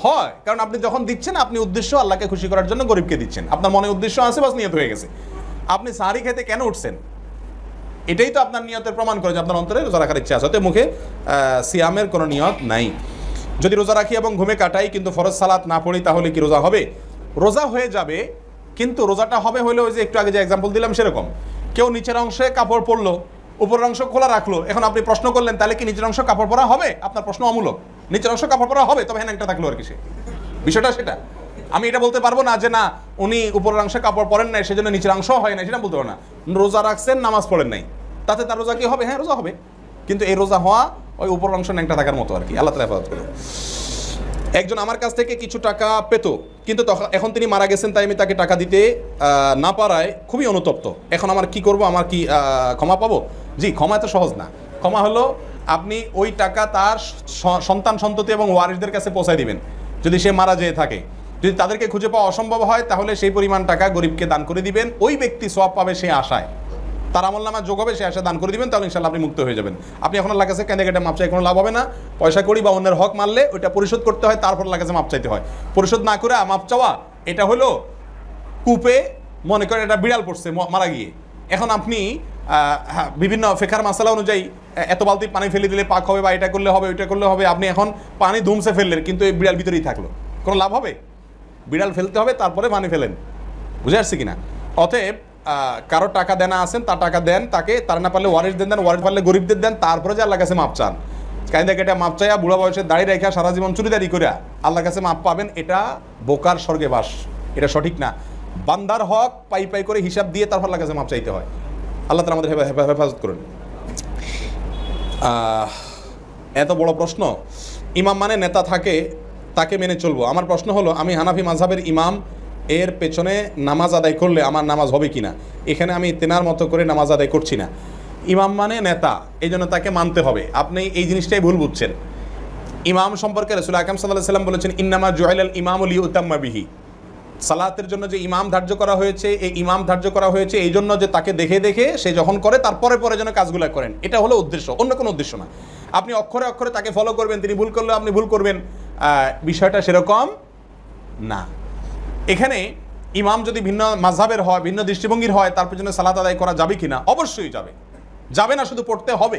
হয়, কারণ আপনি যখন দিচ্ছেন আপনি উদ্দেশ্য আল্লাহকে খুশি করার জন্য গরিবকে দিচ্ছেন, আপনার মনে উদ্দেশ্য আছে, বাস নিয়ত হয়ে গেছে। আপনি সাহারি খেতে কেন উঠছেন? এটাই তো আপনার নিয়তের প্রমাণ করে যে আপনার অন্তরে রোজা রাখার ইচ্ছা আছে। মুখে সিয়ামের কোনো নিয়ত নাই। যদি রোজা রাখি এবং ঘুমে কাটাই কিন্তু ফরজ সালাত না পড়ি তাহলে কি রোজা হবে? রোজা হয়ে যাবে, কিন্তু রোজাটা হবে হলে ওই যে একটু আগে যে এক্সাম্পল দিলাম সেরকম। কেউ নিচের অংশে কাপড় পরলো, উপরের অংশ খোলা রাখলো, এখন আপনি প্রশ্ন করলেন তাহলে কি নিচের অংশ কাপড় পরা হবে? আপনার প্রশ্ন অমূলক। নিচের অংশ কাপড় পরা হবে, তবে হ্যাঁ একটা থাকলো আর কি, সে বিষয়টা সেটা। আমি এটা বলতে পারবো না যে না উনি উপরের অংশে কাপড় পরেন নাই সেজন্য নিচের অংশ হয় না, সেটা বলতে পারবো না। রোজা রাখছেন, নামাজ পড়েন নাই, তাতে তার রোজা কি হবে? হ্যাঁ রোজা হবে, কিন্তু এই রোজা হওয়া ওই উপরের অংশ ন্যাংটা থাকার মতো আর কি। আল্লাহ তাআলা হেফাজত করুন। একজন আমার কাছ থেকে কিছু টাকা পেত, কিন্তু এখন তিনি মারা গেছেন, তাই আমি তাকে টাকা দিতে না পারায় খুবই অনুতপ্ত। এখন আমার কি করব? আমার কি ক্ষমা পাবো? জি, ক্ষমা এত সহজ না। ক্ষমা হলো আপনি ওই টাকা তার সন্তান সন্ততি এবং ওয়ারিসদের কাছে পৌঁছায় দিবেন যদি সে মারা যেয়ে থাকে। যদি তাদেরকে খুঁজে পাওয়া অসম্ভব হয় তাহলে সেই পরিমাণ টাকা গরিবকে দান করে দিবেন। ওই ব্যক্তি সওয়াব পাবে সে আশায়, তার আমলনামা যোগ হবে, সে আশা দান করে দিবেন, তাহলে ইনশাআল্লাহ আপনি মুক্ত হয়ে যাবেন। আপনি এখন আল্লাহর কাছে কেঁদে কেটে মাপ চাই কোনো লাভ হবে না। পয়সা করি বা অন্যের হক মারলে ওইটা পরিশোধ করতে হয়, তারপর আল্লাহর কাছে মাপ চাইতে হয়। পরিশোধ না করে মাপ চাওয়া এটা হলো কূপে, মনে করেন এটা বিড়াল পড়ছে মারা গিয়ে, এখন আপনি বিভিন্ন ফিকহার মাসালা অনুযায়ী এত বালতি পানি ফেলে দিলে পাক হবে, বা এটা করলে হবে ওইটা করলে হবে, আপনি এখন পানি ধুমসে ফেললেন কিন্তু এই বিড়াল ভিতরেই থাকলো, কোনো লাভ হবে? বিড়াল ফেলতে হবে তারপরে পানি ফেলেন, বুঝে আসছে কিনা? অতএব কারো টাকা দেনা আছেন, তার টাকা দেন তাকে, তার না পারলে ওয়ারিসদের দেন, ওয়ারিস পারলে গরিবদের দেন, তারপরে যে আল্লাহর কাছে মাপ চান। কায়দা কেটে মাপ চাইয়া বুড়া বয়সে দাঁড়িয়ে রেখা সারা জীবন চুরিদারি করে আল্লাহর কাছে মাপ পাবেন, এটা বোকার স্বর্গে বাস, এটা সঠিক না। বান্দার হক পাই পাই করে হিসাব দিয়ে তারপর আল্লাহর কাছে মাপ চাইতে হয়। আল্লাহ তাআলা আমাদের হেফাজত করুন। এত বড় প্রশ্ন। ইমাম মানে নেতা থাকে, তাকে মেনে চলবো। আমার প্রশ্ন হলো, আমি হানাফি মাযহাবের ইমাম এর পেছনে নামাজ আদায় করলে আমার নামাজ হবে কিনা? এখানে আমি তেনার মতো করে নামাজ আদায় করছি না। ইমাম মানে নেতা, এই জন্য তাকে মানতে হবে। আপনি এই জিনিসটাই ভুল বুঝছেন। ইমাম সম্পর্কে রাসূল আকরাম সাল্লাল্লাহু আলাইহি ওয়াসাল্লাম বলেছেন, ইন্নামা জুইলাল ইমামু লিউতাম্মা বিহি। সালাতের জন্য যে ইমাম ধার্য করা হয়েছে, এই ইমাম ধার্য করা হয়েছে এই জন্য যে তাকে দেখে দেখে সে যখন করে তারপরে পরে যেন কাজগুলো করেন, এটা হলো উদ্দেশ্য, অন্য কোনো উদ্দেশ্য না। আপনি অক্ষরে অক্ষরে তাকে ফলো করবেন, তিনি ভুল করলে আপনি ভুল করবেন, বিষয়টা সেরকম না। এখানে ইমাম যদি ভিন্ন মাযহাবের হয়, ভিন্ন দৃষ্টিভঙ্গির হয়, তার পেছনে সালাত আদায় করা যাবে কিনা? অবশ্যই যাবে। যাবে না শুধু পড়তে হবে।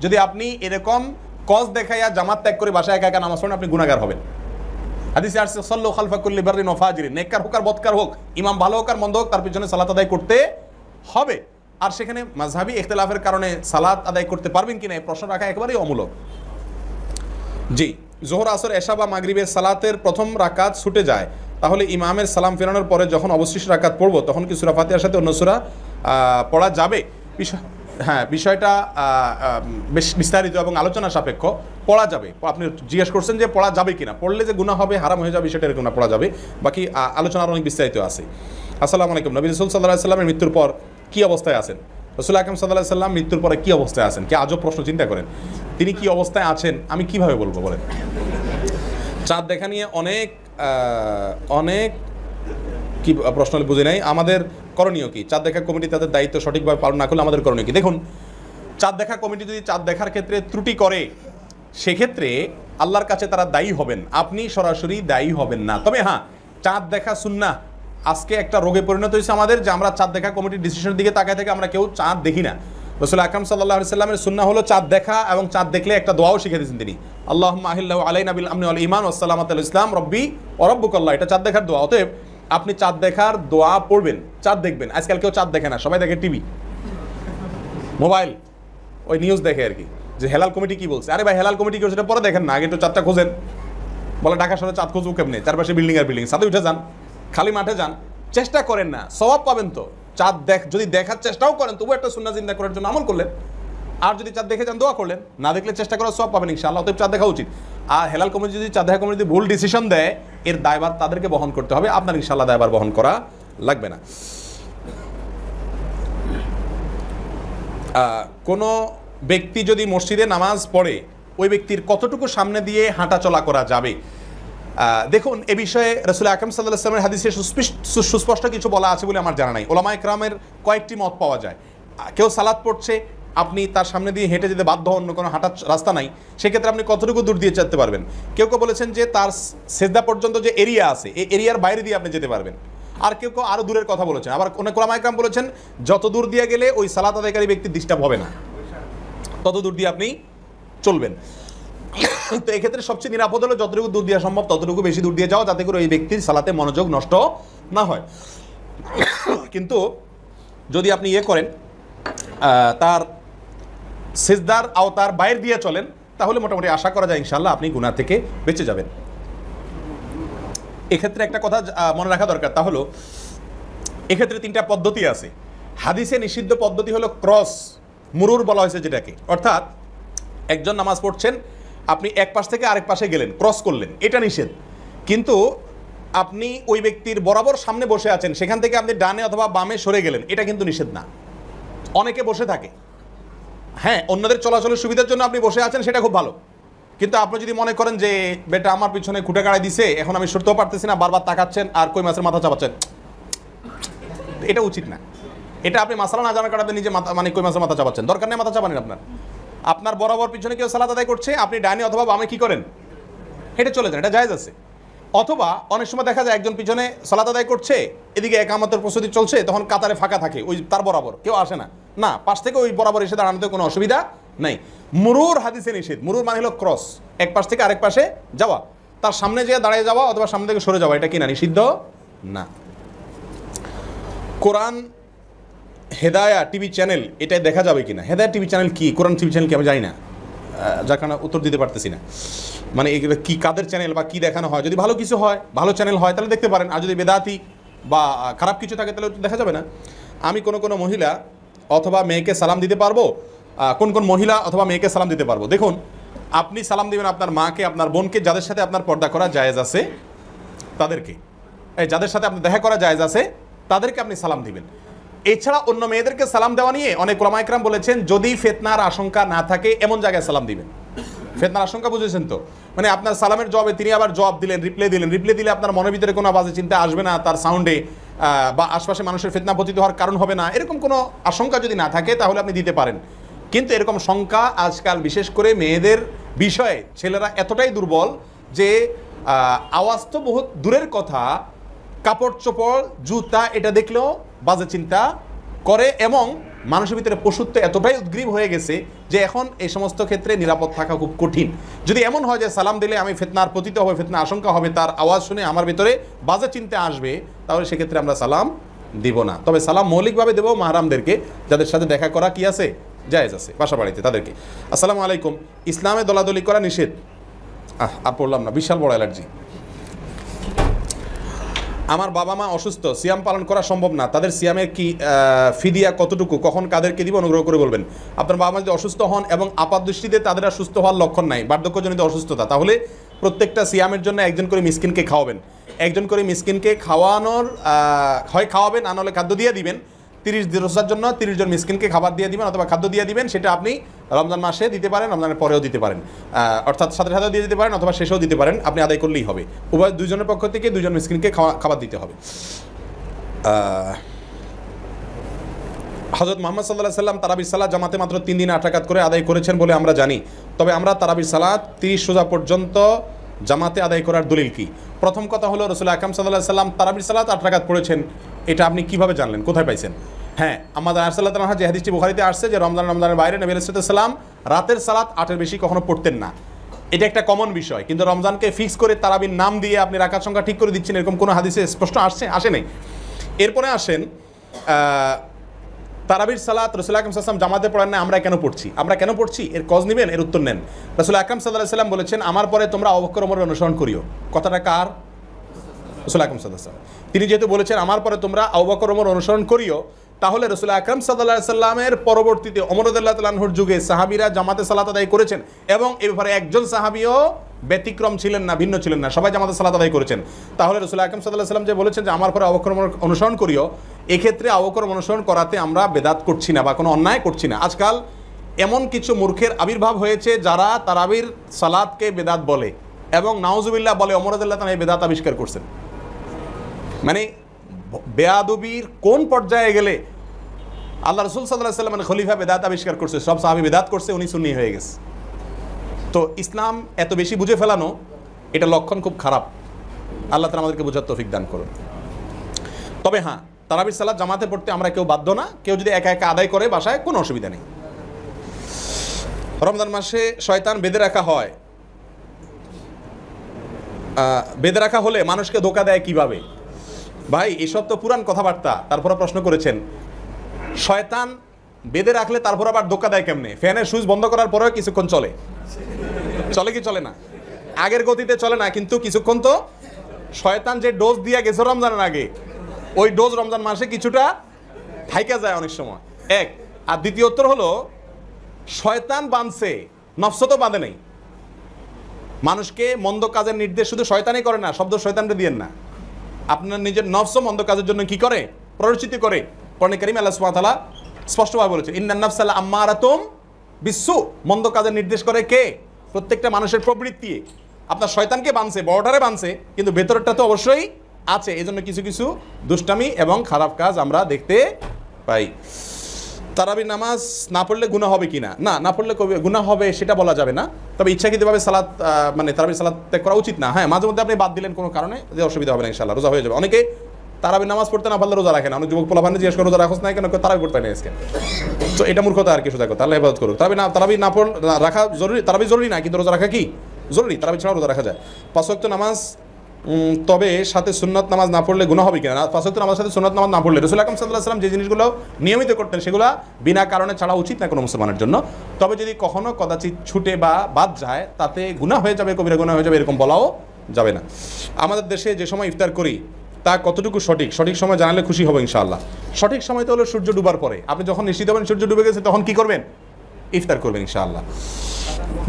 যদি আপনি এরকম কজ দেখাইয়া জামাত ত্যাগ করে বাসায় একা একা নামাজ পড়েন, আপনি গুনাহগার হবেন। হাদিসে আসছে সাল্লু খালফা কুল্লি বাররিন ওয়া ফাজিরিন, নেককার হোক আর বদকার হোক, ইমাম ভালো হোক আর মন্দ হোক, তার পিছনে সালাত আদায় করতে হবে। আর সেখানে মাযহাবি ইখতিলাফের কারণে সালাত আদায় করতে পারবেন কিনা এই প্রশ্ন রাখা একেবারেই অমূলক। জি, জোহর আসর এশা বা মাগরিবের সালাতের প্রথম রাকাত ছুটে যায়, তাহলে ইমামের সালাম ফেরানোর পরে যখন অবশিষ্ট রাকাত পড়বো তখন কি সূরা ফাতিহার সাথে অন্য সূরা পড়া যাবে? হ্যাঁ, বিষয়টা বেশ বিস্তারিত এবং আলোচনা সাপেক্ষ। পড়া যাবে। আপনি জিজ্ঞেস করছেন যে পড়া যাবে কিনা, পড়লে যে গুনাহ হবে, হারাম হয়ে যাবে, সেটা এরকম না, পড়া যাবে। বাকি আলোচনার অনেক বিস্তারিত আছে। আসসালামু আলাইকুম। নবী রাসূল সাল্লাল্লাহু আলাইহি ওয়াসাল্লামের মৃত্যুর পর কী অবস্থায় আছেন? রাসূল আকরাম সাল্লাল্লাহু আলাইহি ওয়াসাল্লাম মৃত্যুর পরে কী অবস্থায় আছেন? কি আজব প্রশ্ন, চিন্তা করেন। তিনি কি অবস্থায় আছেন আমি কিভাবে বলবো বলেন? চাঁদ দেখা নিয়ে অনেক কি প্রশ্ন বুঝে নাই। আমাদের করণীয় কি? চাঁদ দেখা কমিটি তাদের দায়িত্ব সঠিকভাবে পালন না করলে আমাদের করণীয় কি? দেখুন, চাঁদ দেখা কমিটি যদি চাঁদ দেখার ক্ষেত্রে ত্রুটি করে, সেক্ষেত্রে আল্লাহর কাছে তারা দায়ী হবেন, আপনি সরাসরি দায়ী হবেন না। তবে হ্যাঁ, চাঁদ দেখা সুন্নাহ। আজকে একটা রোগে পরিণত হয়েছে আমাদের যে আমরা চাঁদ দেখা কমিটির ডিসিশনের দিকে তাকায় থেকে আমরা কেউ চাঁদ দেখি না। রাসূল আকরাম সাল্লাল্লাহু আলাইহি ওয়াসাল্লামের সুন্নাহ হলো চাঁদ দেখা, এবং চাঁদ দেখলে একটা দোয়াও শিখিয়ে দিয়েছেন তিনি, আল্লাহুম্মা আহিল্লাহু আলাইনা বিল আমনি ওয়াল ঈমান ওয়াস সালামাতুল ইসলাম রব্বি ওয়া রাব্বুকাল্লাহ। এটা চাঁদ দেখার দোয়া। অতএব আপনি চাঁদ দেখার দোয়া পড়বেন, চাঁদ দেখবেন। আজকাল কেউ চাঁদ দেখে না, সবাই দেখে টিভি, মোবাইল, ওই নিউজ দেখে আর কি, যে হেলাল কমিটি কি বলছে। আরে ভাই, হেলাল কমিটি কি বলছে সেটা পরে দেখেন না, আগে একটু চাঁদটা খোঁজেন। বলে ঢাকা শহরে চাঁদ খুঁজবো কেমনে? চারপাশে বিল্ডিং আর বিল্ডিং, ছাদে উঠে যান, খালি মাঠে যান, চেষ্টা করেন না, সওয়াব পাবেন তো। চাঁদ যদি দেখার চেষ্টাও করেন তবু একটা সুন্নাহ জিন্দা করার জন্য আমল করলেন। আর যদি চাঁদ দেখে যান দোয়া করলেন, না দেখলে চেষ্টা করার সওয়াব পাবেন ইনশাআল্লাহ। অতএব চাঁদ দেখা উচিত। আর হেলাল কমিটি যদি চাঁদ দেখা কমিটি ভুল ডিসিশন দেয়, এর দায়ভার তাদেরকে বহন করতে হবে, আপনার ইনশাআল্লাহ দায়ভার বহন করা লাগবে না। কোনো ব্যক্তি যদি মসজিদে নামাজ পড়ে, ওই ব্যক্তির কতটুকু সামনে দিয়ে হাঁটা চলা করা যাবে? দেখুন, এ বিষয়ে রাসূল আকরাম সাল্লাল্লাহু আলাইহি ওয়াসাল্লামের হাদিসে সুস্পষ্ট কিছু বলা আছে বলে আমার জানা নাই। ওলামায়ে কেরামের কয়েকটি মত পাওয়া যায়। কেউ সালাত পড়ছে, আপনি তার সামনে দিয়ে হেঁটে যেতে বাধ্য, অন্য কোনো হাঁটার রাস্তা নাই, সেক্ষেত্রে আপনি কতটুকু দূর দিয়ে যেতে পারবেন? কেউ কেউ বলেছেন যে তার সেজদা পর্যন্ত যে এরিয়া আছে, এই এরিয়ার বাইরে দিয়ে আপনি যেতে পারবেন। আর কেউ কেউ আরও দূরের কথা বলেছেন। আবার অনেক ওলামায়ে কেরাম বলেছেন যত দূর দিয়ে গেলে ওই সালাত আদায়কারী ব্যক্তি ডিস্টার্ব হবে না, তত দূর দিয়ে আপনি চলবেন। তো এক্ষেত্রে সবচেয়ে নিরাপদ হলো যতটুকু দূর দেওয়া সম্ভব ততটুকু বেশি দূর দিয়ে যাওয়া, যাতে করে ওই ব্যক্তির সালাতে মনোযোগ নষ্ট না হয়। কিন্তু যদি আপনি করেন, তার সিজদার আওতার বাইরে দিয়ে চলেন, তাহলে মোটামুটি আশা করা যায় ইনশাআল্লাহ আপনি গুনাহ থেকে বেঁচে যাবেন। এক্ষেত্রে একটা কথা মনে রাখা দরকার, তা হলো এক্ষেত্রে তিনটা পদ্ধতি আছে। হাদিসে নিষিদ্ধ পদ্ধতি হলো ক্রস, মুরুর বলা হয়েছে যেটাকে, অর্থাৎ একজন নামাজ পড়ছেন, আপনি এক পাশ থেকে আরেক পাশে গেলেন, ক্রস করলেন, এটা নিষেধ। কিন্তু আপনি ওই ব্যক্তির বরাবর সামনে বসে আছেন, সেখান থেকে আপনি ডানে অথবা বামে সরে গেলেন, এটা কিন্তু নিষেধ না। অনেকে বসে থাকে, হ্যাঁ, অন্যদের চলাচলের সুবিধার জন্য আপনি বসে আছেন, সেটা খুব ভালো। কিন্তু আপনি যদি মনে করেন যে বেটা আমার পিছনে খুঁটে গাড়াই দিছে, এখন আমি সরতেও পারতেছি না, বারবার তাকাচ্ছেন আর কই মাছের মাথা চাপাচ্ছেন, এটা উচিত না। এটা আপনি মাসালা না জানার কারণে নিজে মাথা, মানে কই মাছের মাথা চাপাচ্ছেন, দরকার নেই মাথা চাপানেন। আপনার বরাবর পিছনে কেউ সালাত আদায় করছে, আপনি ডাইনে অথবা বামে কি করেন, হেঁটে চলে যান, এটা জায়েজ আছে। অথবা অনেক সময় দেখা যায় একজন পিছনে সালাত আদায় করছে, এদিকে একামতের প্রস্তুতি চলছে, তখন কাতারে ফাঁকা থাকে, ওই তার বরাবর কেউ আসে না, না পাশ থেকে ওই বরাবর এসে দাঁড়ানোতে কোনো অসুবিধা নাই। মুরুর হাদিসে নিষেধ। মুরুর মানে হলো ক্রস, এক পাশ থেকে আরেক পাশে যাওয়া, তার সামনে যেয়ে দাঁড়িয়ে যাওয়া অথবা সামনে থেকে সরে যাওয়া, এটা কি না নিষিদ্ধ না। কোরআন হেদায়া টিভি চ্যানেল, এটা দেখা যাবে কিনা? হেদায়া টিভি চ্যানেল কি, কোরআন টিভি চ্যানেল কি আমি জানি না, যার কারণে উত্তর দিতে পারতেছি না। মানে এগুলো কি, কাদের চ্যানেল বা কি দেখানো হয়? যদি ভালো কিছু হয়, ভালো চ্যানেল হয়, তাহলে দেখতে পারেন। আর যদি বেদাতি বা খারাপ কিছু থাকে তাহলে দেখা যাবে না। আমি কোনো মহিলা অথবা মেয়েকে সালাম দিতে পারবো? কোন মহিলা অথবা মেয়েকে সালাম দিতে পারবো? দেখুন, আপনি সালাম দিবেন আপনার মাকে, আপনার বোনকে, যাদের সাথে আপনার পর্দা করা জায়েজ আছে তাদেরকে, যাদের সাথে আপনি দেখা করা জায়েজ আছে তাদেরকে আপনি সালাম দিবেন। এছাড়া অন্য মেয়েদেরকে সালাম দেওয়া নিয়ে অনেক ওলামায়ে কেরাম বলেছেন যদি ফিতনার আশঙ্কা না থাকে এমন জায়গায় সালাম দিবেন। ফিতনার আশঙ্কা বুঝেছেন তো? মানে আপনার সালামের জবাবে তিনি আবার জবাব দিলেন, রিপ্লাই দিলে আপনার মনের ভিতরে কোনো বাজে চিন্তা আসবে না, তার সাউন্ডে বা আশপাশে মানুষের ফিতনা পতিত হওয়ার কারণ হবে না, এরকম কোনো আশঙ্কা যদি না থাকে তাহলে আপনি দিতে পারেন। কিন্তু এরকম শঙ্কা আজকাল বিশেষ করে মেয়েদের বিষয়ে ছেলেরা এতটাই দুর্বল যে আওয়াজ তো বহুত দূরের কথা, কাপড় চোপড় জুতা এটা দেখলেও বাজে চিন্তা করে, এবং মানুষের ভিতরে পশুত্ব এতটাই উদ্গ্রীব হয়ে গেছে যে এখন এই সমস্ত ক্ষেত্রে নিরাপদ থাকা খুব কঠিন। যদি এমন হয় যে সালাম দিলে আমি ফিতনার পতিত হবে, ফিতনা আশঙ্কা হবে, তার আওয়াজ শুনে আমার ভিতরে বাজে চিন্তা আসবে, তাহলে সেক্ষেত্রে আমরা সালাম দিব না। তবে সালাম মৌলিকভাবে দেবো মাহরামদেরকে, যাদের সাথে দেখা করা কি আছে, জায়েজ আছে, বাসা বাড়িতে তাদেরকে। আসসালামু আলাইকুম, ইসলামে দলাদলি করা নিষেধ? আর পড়লাম না, বিশাল বড় অ্যালার্জি। আমার বাবা মা অসুস্থ, সিয়াম পালন করা সম্ভব না, তাদের সিয়ামের কি ফিদিয়া কতটুকু, কখন কাদেরকে দিব অনুগ্রহ করে বলবেন। আপনার বাবা মা যদি অসুস্থ হন এবং আপাতদৃষ্টিতে তাদের আর সুস্থ হওয়ার লক্ষণ নাই, বার্ধক্যজনিত অসুস্থতা, তাহলে প্রত্যেকটা সিয়ামের জন্য একজন করে মিসকিনকে খাওয়াবেন। একজন করে মিসকিনকে খাওয়ানোর হয় খাওয়াবেন, আর নাহলে খাদ্য দিয়ে দিবেন। 30 রোজার জন্য 30 জন মিসকিনকে খাবার দিয়ে দিবেন অথবা খাদ্য দিয়ে দিবেন। সেটা আপনি রমজান মাসে দিতে পারেন, রমজানের পরেও দিতে পারেন, অর্থাৎ সাথে সাথেও দিয়ে দিতে পারেন অথবা শেষেও দিতে পারেন, আপনি আদায় করলেই হবে। উভয় দুজনের পক্ষ থেকে 2 জন মিসকিনকে খাবার দিতে হবে। হযরত মুহাম্মদ সাল্লাল্লাহু আলাইহি সাল্লাম তারাবির সালাত জামাতে মাত্র 3 দিনে 8 রাকাত করে আদায় করেছেন বলে আমরা জানি, তবে আমরা তারাবির সালাত 30 রোজা পর্যন্ত জামাতে আদায় করার দলিল কি? প্রথম কথা হলো, রাসূল আকরাম সাল্লাল্লাহু আলাইহি সাল্লাম তারাবির সালাত 8 রাকাত পড়েছেন, এটা আপনি কিভাবে জানলেন, কোথায় পাইছেন? হ্যাঁ, আমাদের আয়েশা রাদিয়াল্লাহু আনহা যে হাদিসটি বুখারীতে আসছে যে রমজানের বাইরে নবী সাল্লাল্লাহু আলাইহি সাল্লাম রাতের সালাত 8-এর বেশি কখনো পড়তেন না। এটা একটা কমন বিষয়, কিন্তু রমজানকে ফিক্স করে তারাবির নাম দিয়ে আপনি রাকাত সংখ্যা ঠিক করে দিচ্ছেন, এরকম কোনো হাদিসে স্পষ্ট আসে নাই। এরপরে আসেন তারাবির সালাত রাসূল আকরাম সাল্লাল্লাহু আলাইহি ওয়াসাল্লাম জামাতে পড়েন না, আমরা কেন পড়ছি এর কজ নেবেন, এর উত্তর নেন। রাসূল আকরাম সাল্লাল্লাহু আলাইহি ওয়াসাল্লাম বলেছেন, আমার পরে তোমরা আবু বকর ওমরের অনুসরণ করিও। কথাটা কার? রাসূল আকরাম সাল্লাল্লাহু আলাইহি ওয়াসাল্লাম। তিনি যেহেতু বলেছেন আমার পরে তোমরা আবু বকর ওমর অনুসরণ করিও, তাহলে রাসূল আকরাম সাল্লাল্লাহু আলাইহি ওয়াসাল্লামের পরবর্তীতে ওমর রাদিয়াল্লাহু তাআলা আনহুর যুগে সাহাবীরা জামাতে সালাত আদায় করেছেন, এবং এই ব্যাপারে একজন সাহাবীও ব্যতিক্রম ছিলেন না, ভিন্ন ছিলেন না, সবাই জামাতে সালাত আদায় করেছেন। তাহলে রাসূল আকরাম সাল্লাল্লাহু আলাইহি ওয়াসাল্লাম যে বলেছেন যে আমার পরে আবু বকর ওমর অনুসরণ করিও, এক্ষেত্রে আবু বকর অনুসরণ করাতে আমরা বেদাত করছি না বা কোনো অন্যায় করছি না। আজকাল এমন কিছু মূর্খের আবির্ভাব হয়েছে যারা তারাবির সালাতকে বেদাত বলে এবং নাউজুবিল্লাহ বলে ওমর রাদিয়াল্লাহু তাআলা এই বেদাত আবিষ্কার করছেন। মানে বেয়াদবির কোন পর্যায়ে গেলে আল্লাহ রাসূল সাল্লাল্লাহু আলাইহি ওয়াসাল্লামের খলিফা বেদাত আবিষ্কার করছে, সব সাহাবী বেদাত করছে, উনি সুন্নি হয়ে গেছে। তো ইসলাম এত বেশি বুঝে ফেলানো, এটা লক্ষণ খুব খারাপ। আল্লাহ তাআলা আমাদেরকে বোঝার তৌফিক দান করুন। তবে হ্যাঁ, তারাবির সালাত জামাতে পড়তে আমরা কেউ বাধ্য না, কেউ যদি একা একা আদায় করে বাসায় কোনো অসুবিধা নেই। রমজান মাসে শয়তান বেঁধে রাখা হয়, বেঁধে রাখা হলে মানুষকে ধোঁকা দেয় কিভাবে? ভাই, এসব তো পুরান কথাবার্তা। তারপরে প্রশ্ন করেছেন শয়তান বেঁধে রাখলে তারপর আবার ধোঁকা দেয় কেমনে? ফ্যানের সুইচ বন্ধ করার পরেও কিছুক্ষণ চলে কি চলে না? আগের গতিতে চলে না, কিন্তু কিছুক্ষণ তো শয়তান যে ডোজ দিয়ে গেছে রমজানের আগে, ওই ডোজ রমজান মাসে কিছুটা থাইকা যায় অনেক সময়। এক আর দ্বিতীয় উত্তর হলো, শয়তান বাঁধছে, নফস তো বাঁধে নেই। মানুষকে মন্দ কাজের নির্দেশ শুধু শয়তানই করে না, শব্দ শয়তানকে দিয়েন না, আপনার নিজের নফস মন্দ কাজের জন্য কি করে? প্ররোচিত করে। কোরআনে কারীমে আল্লাহ সুবহানাহু ওয়া তাআলা স্পষ্টভাবে বলেছেন, ইন্নান নাফসা লাআম্মারাতুম বিসসু। মন্দ কাজের নির্দেশ করে কে? প্রত্যেকটা মানুষের প্রবৃত্তি। আপনার শয়তানকে বাঁধছে, বর্ডারে বাঁধছে, কিন্তু ভেতরটা তো অবশ্যই আছে। এই জন্য কিছু কিছু দুষ্টামি এবং খারাপ কাজ আমরা দেখতে পাই। তারাবির নামাজ না পড়লে গুনাহ হবে কিনা? না পড়লে গুনাহ হবে সেটা বলা যাবে না, তবে ইচ্ছাকৃতভাবে সালাত মানে তারাবির সালাত ত্যাগ করা উচিত না। হ্যাঁ, মাঝে মধ্যে আপনি বাদ দিলেন কোনো কারণে, যে অসুবিধা হবে না, ইনশাআল্লাহ রোজা হয়ে যাবে। অনেকে তারাবির নামাজ পড়তে না পারলে রোজা রাখে না। অনেক যুবক পোলাপানে জিজ্ঞেস করে রোজা রাখোস না কেন? তারাবি পড়তে নেই আজকে। তো এটা মূর্খতা আর কি, সোজা কথা। আল্লাহ ইবাদত করুক। তারাবি না পড় রাখা জরুরি, তারাবি জরুরি না, কিন্তু রোজা রাখা কি জরুরি? তারাবি ছাড়া রোজা রাখা যায়। 5 ওয়াক্ত নামাজ, তবে সাথে সুন্নত নামাজ না পড়লে গুনাহ হবে কিনা? 5 ওয়াক্ত নামাজের সাথে সুন্নত নামাজ না পড়লে রাসূল আকরাম সাল্লাল্লাহু আলাইহি ওয়াসাল্লাম যে জিনিসগুলো নিয়মিত করতেন সেগুলো বিনা কারণে ছাড়া উচিত না কোনো মুসলমানের জন্য। তবে যদি কখনো কদাচিৎ ছুটে বা বাদ যায়, তাতে গুনাহ হয়ে যাবে, কবিরা গুনাহ হয়ে যাবে, এরকম বলাও যাবে না। আমাদের দেশে যে সময় ইফতার করি তা কতটুকু সঠিক সময় জানালে খুশি হবো ইনশাআল্লাহ। সঠিক সময় তো হলো সূর্য ডুবার পরে। আপনি যখন নিশ্চিত হবেন সূর্য ডুবে গেছে, তখন কি করবেন? ইফতার করবেন ইনশাআল্লাহ।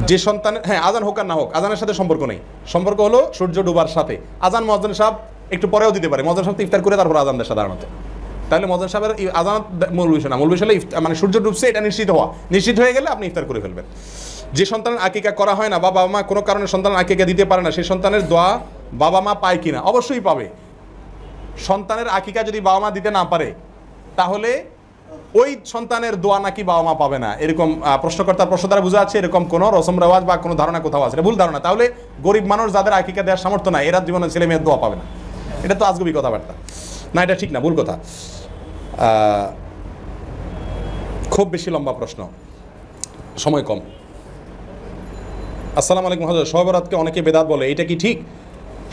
যে সন্তানের, হ্যাঁ, আজান হোক আর না হোক, আজানের সাথে সম্পর্ক নেই, সম্পর্ক হলো সূর্য ডুবার সাথে। আজান মুয়াজ্জিন সাহেব একটু পরেও দিতে পারে, মুয়াজ্জিন সাহেব ইফতার করে তারপর আজান দেয় সাধারণত। তাহলে মুয়াজ্জিন সাহেবের আজান মূল বিষয় না, মূল বিষয় হলো মানে সূর্য ডুবছে এটা নিশ্চিত হয়ে গেলে আপনি ইফতার করে ফেলবেন। যে সন্তানের আকিকা করা হয় না বা বাবা মা কোনো কারণে সন্তানের আকিকা দিতে পারে না, সেই সন্তানের দোয়া বাবা মা পায় কিনা? অবশ্যই পাবে। সন্তানের আকিকা যদি বাবা মা দিতে না পারে, তাহলে ওই সন্তানের দোয়া নাকি বাবা মা পাবে না, এরকম প্রশ্নকর্তার প্রশ্ন দ্বারা বোঝা যাচ্ছে এরকম কোনো রসম রেওয়াজ বা কোনো ধারণা কোথাও আছে, ভুল ধারণা। তাহলে গরিব মানুষ যাদের আকিকা দেওয়ার সামর্থ্য নাই, এরা জীবনে ছেলে মেয়ের দোয়া পাবে না, এটা তো আজগুবি কথাবার্তা না, এটা ঠিক না, ভুল কথা। খুব বেশি লম্বা প্রশ্ন, সময় কম। আসসালামু আলাইকুম হযরত, শবে বরাতকে অনেকে বেদাত বলে, এটা কি ঠিক?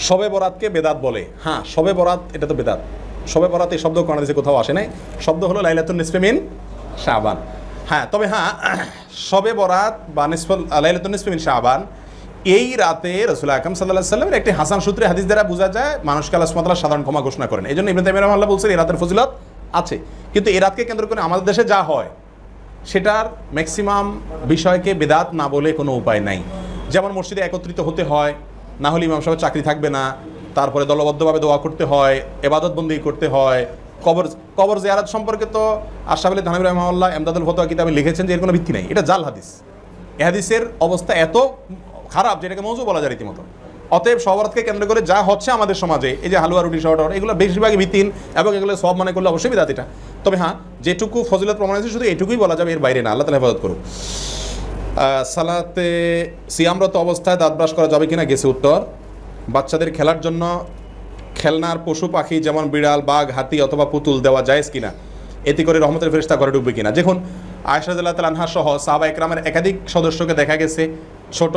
শবে বরাতকে বেদাত বলে? হ্যাঁ, শবে বরাত এটা তো বেদাত। শবে বরাত এই শব্দ কোরআনে কোথাও আসে নাই। শব্দ হলো লাইলাতুন নিসফে মিন শাবান। হ্যাঁ, তবে হ্যাঁ, শবে বরাত বা লাইলাতুন নিসফে মিন শাবান এই রাতে রাসূল আকরাম সাল্লাল্লাহু আলাইহি ওয়াসাল্লামের একটি হাসান সূত্রে হাদিস দ্বারা বোঝা যায় মানুষকে আল্লাহ সুবহানাহু ওয়া তাআলা সাধারণ ক্ষমা ঘোষণা করেন। এই জন্য ইবনে তাইমিয়া রাহিমাহুল্লাহ বলছেন এই রাতের ফজিলত আছে, কিন্তু এই রাতকে কেন্দ্র করে আমাদের দেশে যা হয় সেটার ম্যাক্সিমাম বিষয়কে বেদাত না বলে কোনো উপায় নাই। যেমন মসজিদে একত্রিত হতে হয়, না হলে ইমাম সাহেবের চাকরি থাকবে না, তারপরে দলবদ্ধভাবে দোয়া করতে হয়, ইবাদত বন্দেগী করতে হয়। কবর জিয়ারত সম্পর্কে তো আশরাফ আলী থানভী রাহিমাহুল্লাহ ইমদাদুল ফতোয়া কিতাবে লিখেছেন যে এর কোনো ভিত্তি নাই, এটা জাল হাদিস। এই হাদিসের অবস্থা এত খারাপ যেটাকে মৌজু বলা যায় রীতিমতো। অতএব সবরাতকে কেন্দ্র করে যা হচ্ছে আমাদের সমাজে, এই যে হালুয়া রুটি শর্ট এগুলো বেশিরভাগই ভিত্তিহীন এবং এগুলো সব মনে করলে অবশ্যই বিদাত এটা। তবে হ্যাঁ, যেটুকু ফজিলত প্রমাণ আছে শুধু এটুকুই বলা যাবে, এর বাইরে না। আল্লাহ তাআলা হেফাজত করুক। সালাতে সিয়ামরত অবস্থায় দাঁত ব্রাশ করা যাবে কিনা গেছে উত্তর। বাচ্চাদের খেলার জন্য খেলনার পশু পাখি যেমন বিড়াল, বাঘ, হাতি অথবা পুতুল দেওয়া জায়েজ কিনা, এতে করে রহমতের ফেরেশতা ঘরে ঢুকবে কিনা। দেখুন, আয়েশা রাদিয়াল্লাহু তাআলা আনহা সহ সাহাবা ইকরামের একাধিক সদস্যকে দেখা গেছে ছোট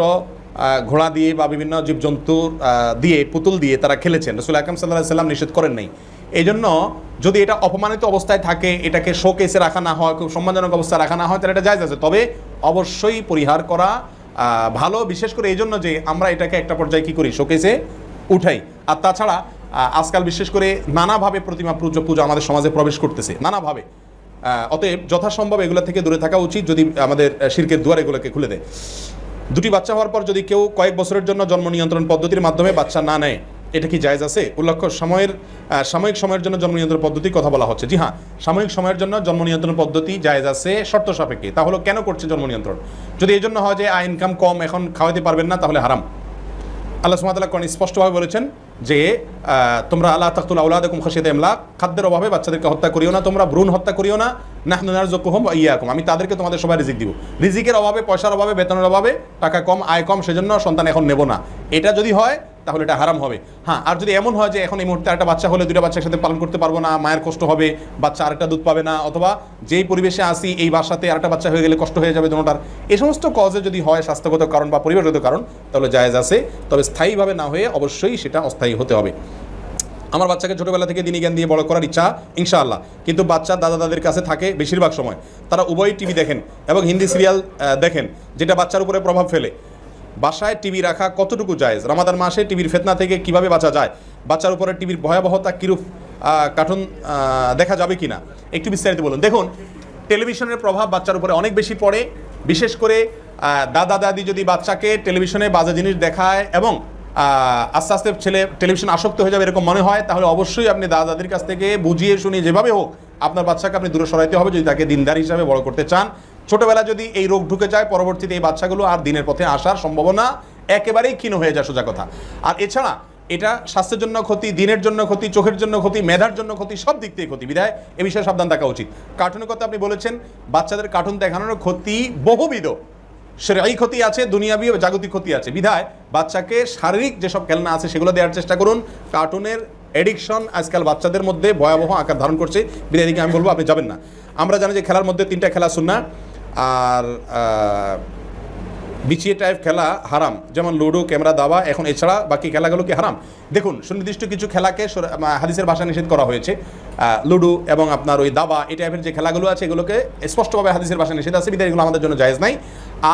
ঘোড়া দিয়ে বা বিভিন্ন জীবজন্তুর দিয়ে, পুতুল দিয়ে তারা খেলেছেন। রাসূল আকরাম সাল্লাল্লাহু আলাইহি ওয়াসাল্লাম নিষেধ করেন নাই। এই জন্য যদি এটা অপমানিত অবস্থায় থাকে, এটাকে শোকেসে রাখা না হয়, খুব সম্মানজনক অবস্থায় রাখা না হয়, তাহলে এটা জায়েজ আছে। তবে অবশ্যই পরিহার করা ভালো, বিশেষ করে এই জন্য যে আমরা এটাকে একটা পর্যায়ে কী করি, শোকেসে উঠাই। আর তাছাড়া আজকাল বিশেষ করে নানাভাবে প্রতিমা পূজা আমাদের সমাজে প্রবেশ করতেছে, নানাভাবে। অতএব যথাসম্ভব এগুলো থেকে দূরে থাকা উচিত, যদি আমাদের শিরকের দুয়ার এগুলোকে খুলে দেয়। দুটি বাচ্চা হওয়ার পর যদি কেউ কয়েক বছরের জন্য জন্ম নিয়ন্ত্রণ পদ্ধতির মাধ্যমে বাচ্চা না নেয়, এটা কি জায়েজ আছে? উল্লেখ্য সাময়িক সময়ের জন্য জন্ম নিয়ন্ত্রণ পদ্ধতির কথা বলা হচ্ছে। জি হ্যাঁ, সাময়িক সময়ের জন্য জন্ম নিয়ন্ত্রণ পদ্ধতি জায়েজ আছে শর্ত সাপেক্ষে। তাহলে কেন করছে জন্ম নিয়ন্ত্রণ? যদি এই জন্য হয় যে ইনকাম কম, এখন খাওয়াতে পারবেন না, তাহলে হারাম। আল্লাহ সুবহানাহু ওয়া তাআলা কোরআনে স্পষ্টভাবে বলেছেন যে তোমরা আল্লাহ তাকতুলু আওলাদাকুম খাশিয়াতা ইমলাক, খাদ্যের অভাবে বাচ্চাদেরকে হত্যা করিও না, তোমরা ভ্রূণ হত্যা করিও না। নাহনু নারযুকুহুম ওয়া ইয়্যাকুম, আমি তাদেরকে তোমাদের সবাই রিজিক দিব। রিজিকের অভাবে, পয়সার অভাবে, বেতনের অভাবে, টাকা কম, আয় কম, সেজন্য সন্তান এখন নেব না, এটা যদি হয় তাহলে এটা হারাম হবে। হ্যাঁ, আর যদি এমন হয় যে এখন এই মুহূর্তে একটা বাচ্চা হলে দুটো বাচ্চার সাথে পালন করতে পারবো না, মায়ের কষ্ট হবে, বাচ্চা আরেকটা দুধ পাবে না, অথবা যেই পরিবেশে আসি এই বাসাতে আরেকটা বাচ্চা হয়ে গেলে কষ্ট হয়ে যাবে দুটোটার, এই সমস্ত কজে যদি হয় স্বাস্থ্যগত কারণ বা পরিবেশগত কারণ, তাহলে জায়েজ আছে। তবে স্থায়ীভাবে না হয়ে অবশ্যই সেটা অস্থায়ী হতে হবে। আমার বাচ্চাকে ছোটোবেলা থেকে দিনী জ্ঞান দিয়ে বড় করার ইচ্ছা ইনশাআল্লাহ, কিন্তু বাচ্চা দাদা দাদির কাছে থাকে বেশিরভাগ সময়। তারা উভয়ই টিভি দেখেন এবং হিন্দি সিরিয়াল দেখেন, যেটা বাচ্চার উপরে প্রভাব ফেলে। বাসায় টিভি রাখা কতটুকু জায়েজ? রমাদান মাসে টিভির ফিতনা থেকে কিভাবে বাঁচা যায়? বাচ্চার উপরে টিভির ভয়াবহতা কিরূপ, কার্টুন দেখা যাবে কিনা, একটু বিস্তারিত বলুন। দেখুন, টেলিভিশনের প্রভাব বাচ্চার উপরে অনেক বেশি পড়ে। বিশেষ করে দাদা দাদি যদি বাচ্চাকে টেলিভিশনে বাজে জিনিস দেখায় এবং আস্তে আস্তে ছেলে টেলিভিশন আসক্ত হয়ে যাবে এরকম মনে হয়, তাহলে অবশ্যই আপনি দাদা দাদির কাছ থেকে বুঝিয়ে শুনিয়ে যেভাবে হোক আপনার বাচ্চাকে আপনি দূরে সরাইতে হবে, যদি তাকে দিনদার হিসাবে বড় করতে চান। ছোটোবেলা যদি এই রোগ ঢুকে যায়, পরবর্তীতে এই বাচ্চাগুলো আর দিনের পথে আসার সম্ভাবনা একেবারেই ক্ষীণ হয়ে যায়, সোজা কথা। আর এছাড়া এটা স্বাস্থ্যের জন্য ক্ষতি, দিনের জন্য ক্ষতি, চোখের জন্য ক্ষতি, মেধার জন্য ক্ষতি, সব দিক থেকে ক্ষতি। বিধায় এ বিষয়ে সাবধান থাকা উচিত। কার্টুনের কথা আপনি বলেছেন, বাচ্চাদের কার্টুন দেখানোর ক্ষতি বহুবিধ। শরঈ ক্ষতি আছে, দুনিয়াবি ও জাগতিক ক্ষতি আছে। বিধায় বাচ্চাকে শারীরিক যেসব খেলনা আছে সেগুলো দেওয়ার চেষ্টা করুন। কার্টুনের এডিকশন আজকাল বাচ্চাদের মধ্যে ভয়াবহ আকার ধারণ করছে, বিধায় দিকে আমি বলবো আপনি যাবেন না। আমরা জানি যে খেলার মধ্যে 3টা খেলা সুন্নাহ আর বিছিয়ে টাইপ খেলা হারাম, যেমন লুডো, ক্যামেরা, দাবা। এখন এছাড়া বাকি খেলাগুলো কি হারাম? দেখুন, সুনির্দিষ্ট কিছু খেলাকে হাদিসের ভাষায় নিষেধ করা হয়েছে। লুডো এবং আপনার ওই দাবা, এই টাইপের যে খেলাগুলো আছে এগুলোকে স্পষ্টভাবে হাদিসের ভাষায় নিষেধ আছে, বিধায় এগুলো আমাদের জন্য জায়েজ নাই।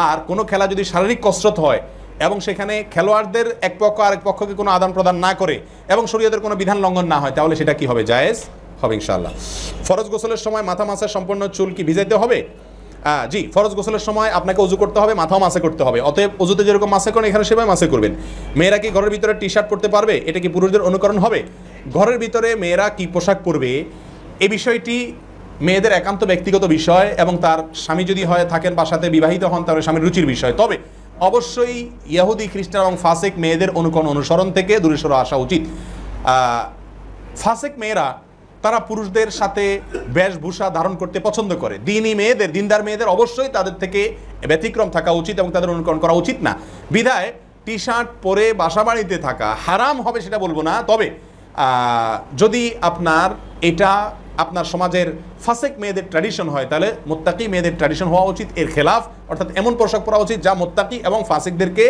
আর কোনো খেলা যদি শারীরিক কসরত হয় এবং সেখানে খেলোয়াড়দের এক পক্ষ আরেক পক্ষকে কোনো আদান প্রদান না করে এবং শরীয়তের কোনো বিধান লঙ্ঘন না হয়, তাহলে সেটা কি হবে? জায়েজ হবে ইনশাআল্লাহ। ফরজ গোসলের সময় মাথা মাসে সম্পূর্ণ চুল কি ভিজাইতে হবে? জি, ফরজ গোসলের সময় আপনাকে ওযু করতে হবে, মাথাও মাসে করতে হবে। অতএব ওযুতে যেরকম মাসে করেন এখানে সেভাবে মাসে করবেন। মেয়েরা কি ঘরের ভিতরে টি শার্ট পরতে পারবে? এটা কি পুরুষদের অনুকরণ হবে? ঘরের ভিতরে মেয়েরা কি পোশাক পরবে এই বিষয়টি মেয়েদের একান্ত ব্যক্তিগত বিষয়, এবং তার স্বামী যদি হয় থাকেন বাসাতে, বিবাহিত হন, তাহলে স্বামীর রুচির বিষয়। তবে অবশ্যই ইহুদি, খ্রিস্টান এবং ফাসেক মেয়েদের অনুসরণ থেকে দূরে সরে আসা উচিত। ফাসেক মেয়েরা তারা পুরুষদের সাথে বেশভূষা ধারণ করতে পছন্দ করে। দিনী মেয়েদের, দিনদার মেয়েদের অবশ্যই তাদের থেকে ব্যতিক্রম থাকা উচিত এবং তাদের অনুকরণ করা উচিত না। বিধায় টি শার্ট পরে বাসা বাড়িতে থাকা হারাম হবে সেটা বলবো না, তবে যদি এটা আপনার সমাজের ফাসেক মেয়েদের ট্র্যাডিশন হয়, তাহলে মুত্তাকি মেয়েদের ট্র্যাডিশন হওয়া উচিত। এর খেলাফ, অর্থাৎ এমন পোশাক পরা উচিত যা মুত্তাকি এবং ফাসেকদেরকে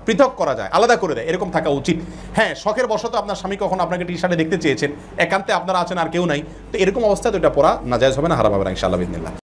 পৃথক করা যায়, আলাদা করে দেয়, এরকম থাকা উচিত। হ্যাঁ, শখের বশত আপনার স্বামী কখনো আপনাকে টি শার্টে দেখতে চেয়েছেন, একান্তে আপনারা আছেন আর কেউ নাই, তো এরকম অবস্থায় তো এটা পরা নাজায়েজ হবে না, হারাম হবে না ইনশাআল্লাহ বিদিনিল্লাহ।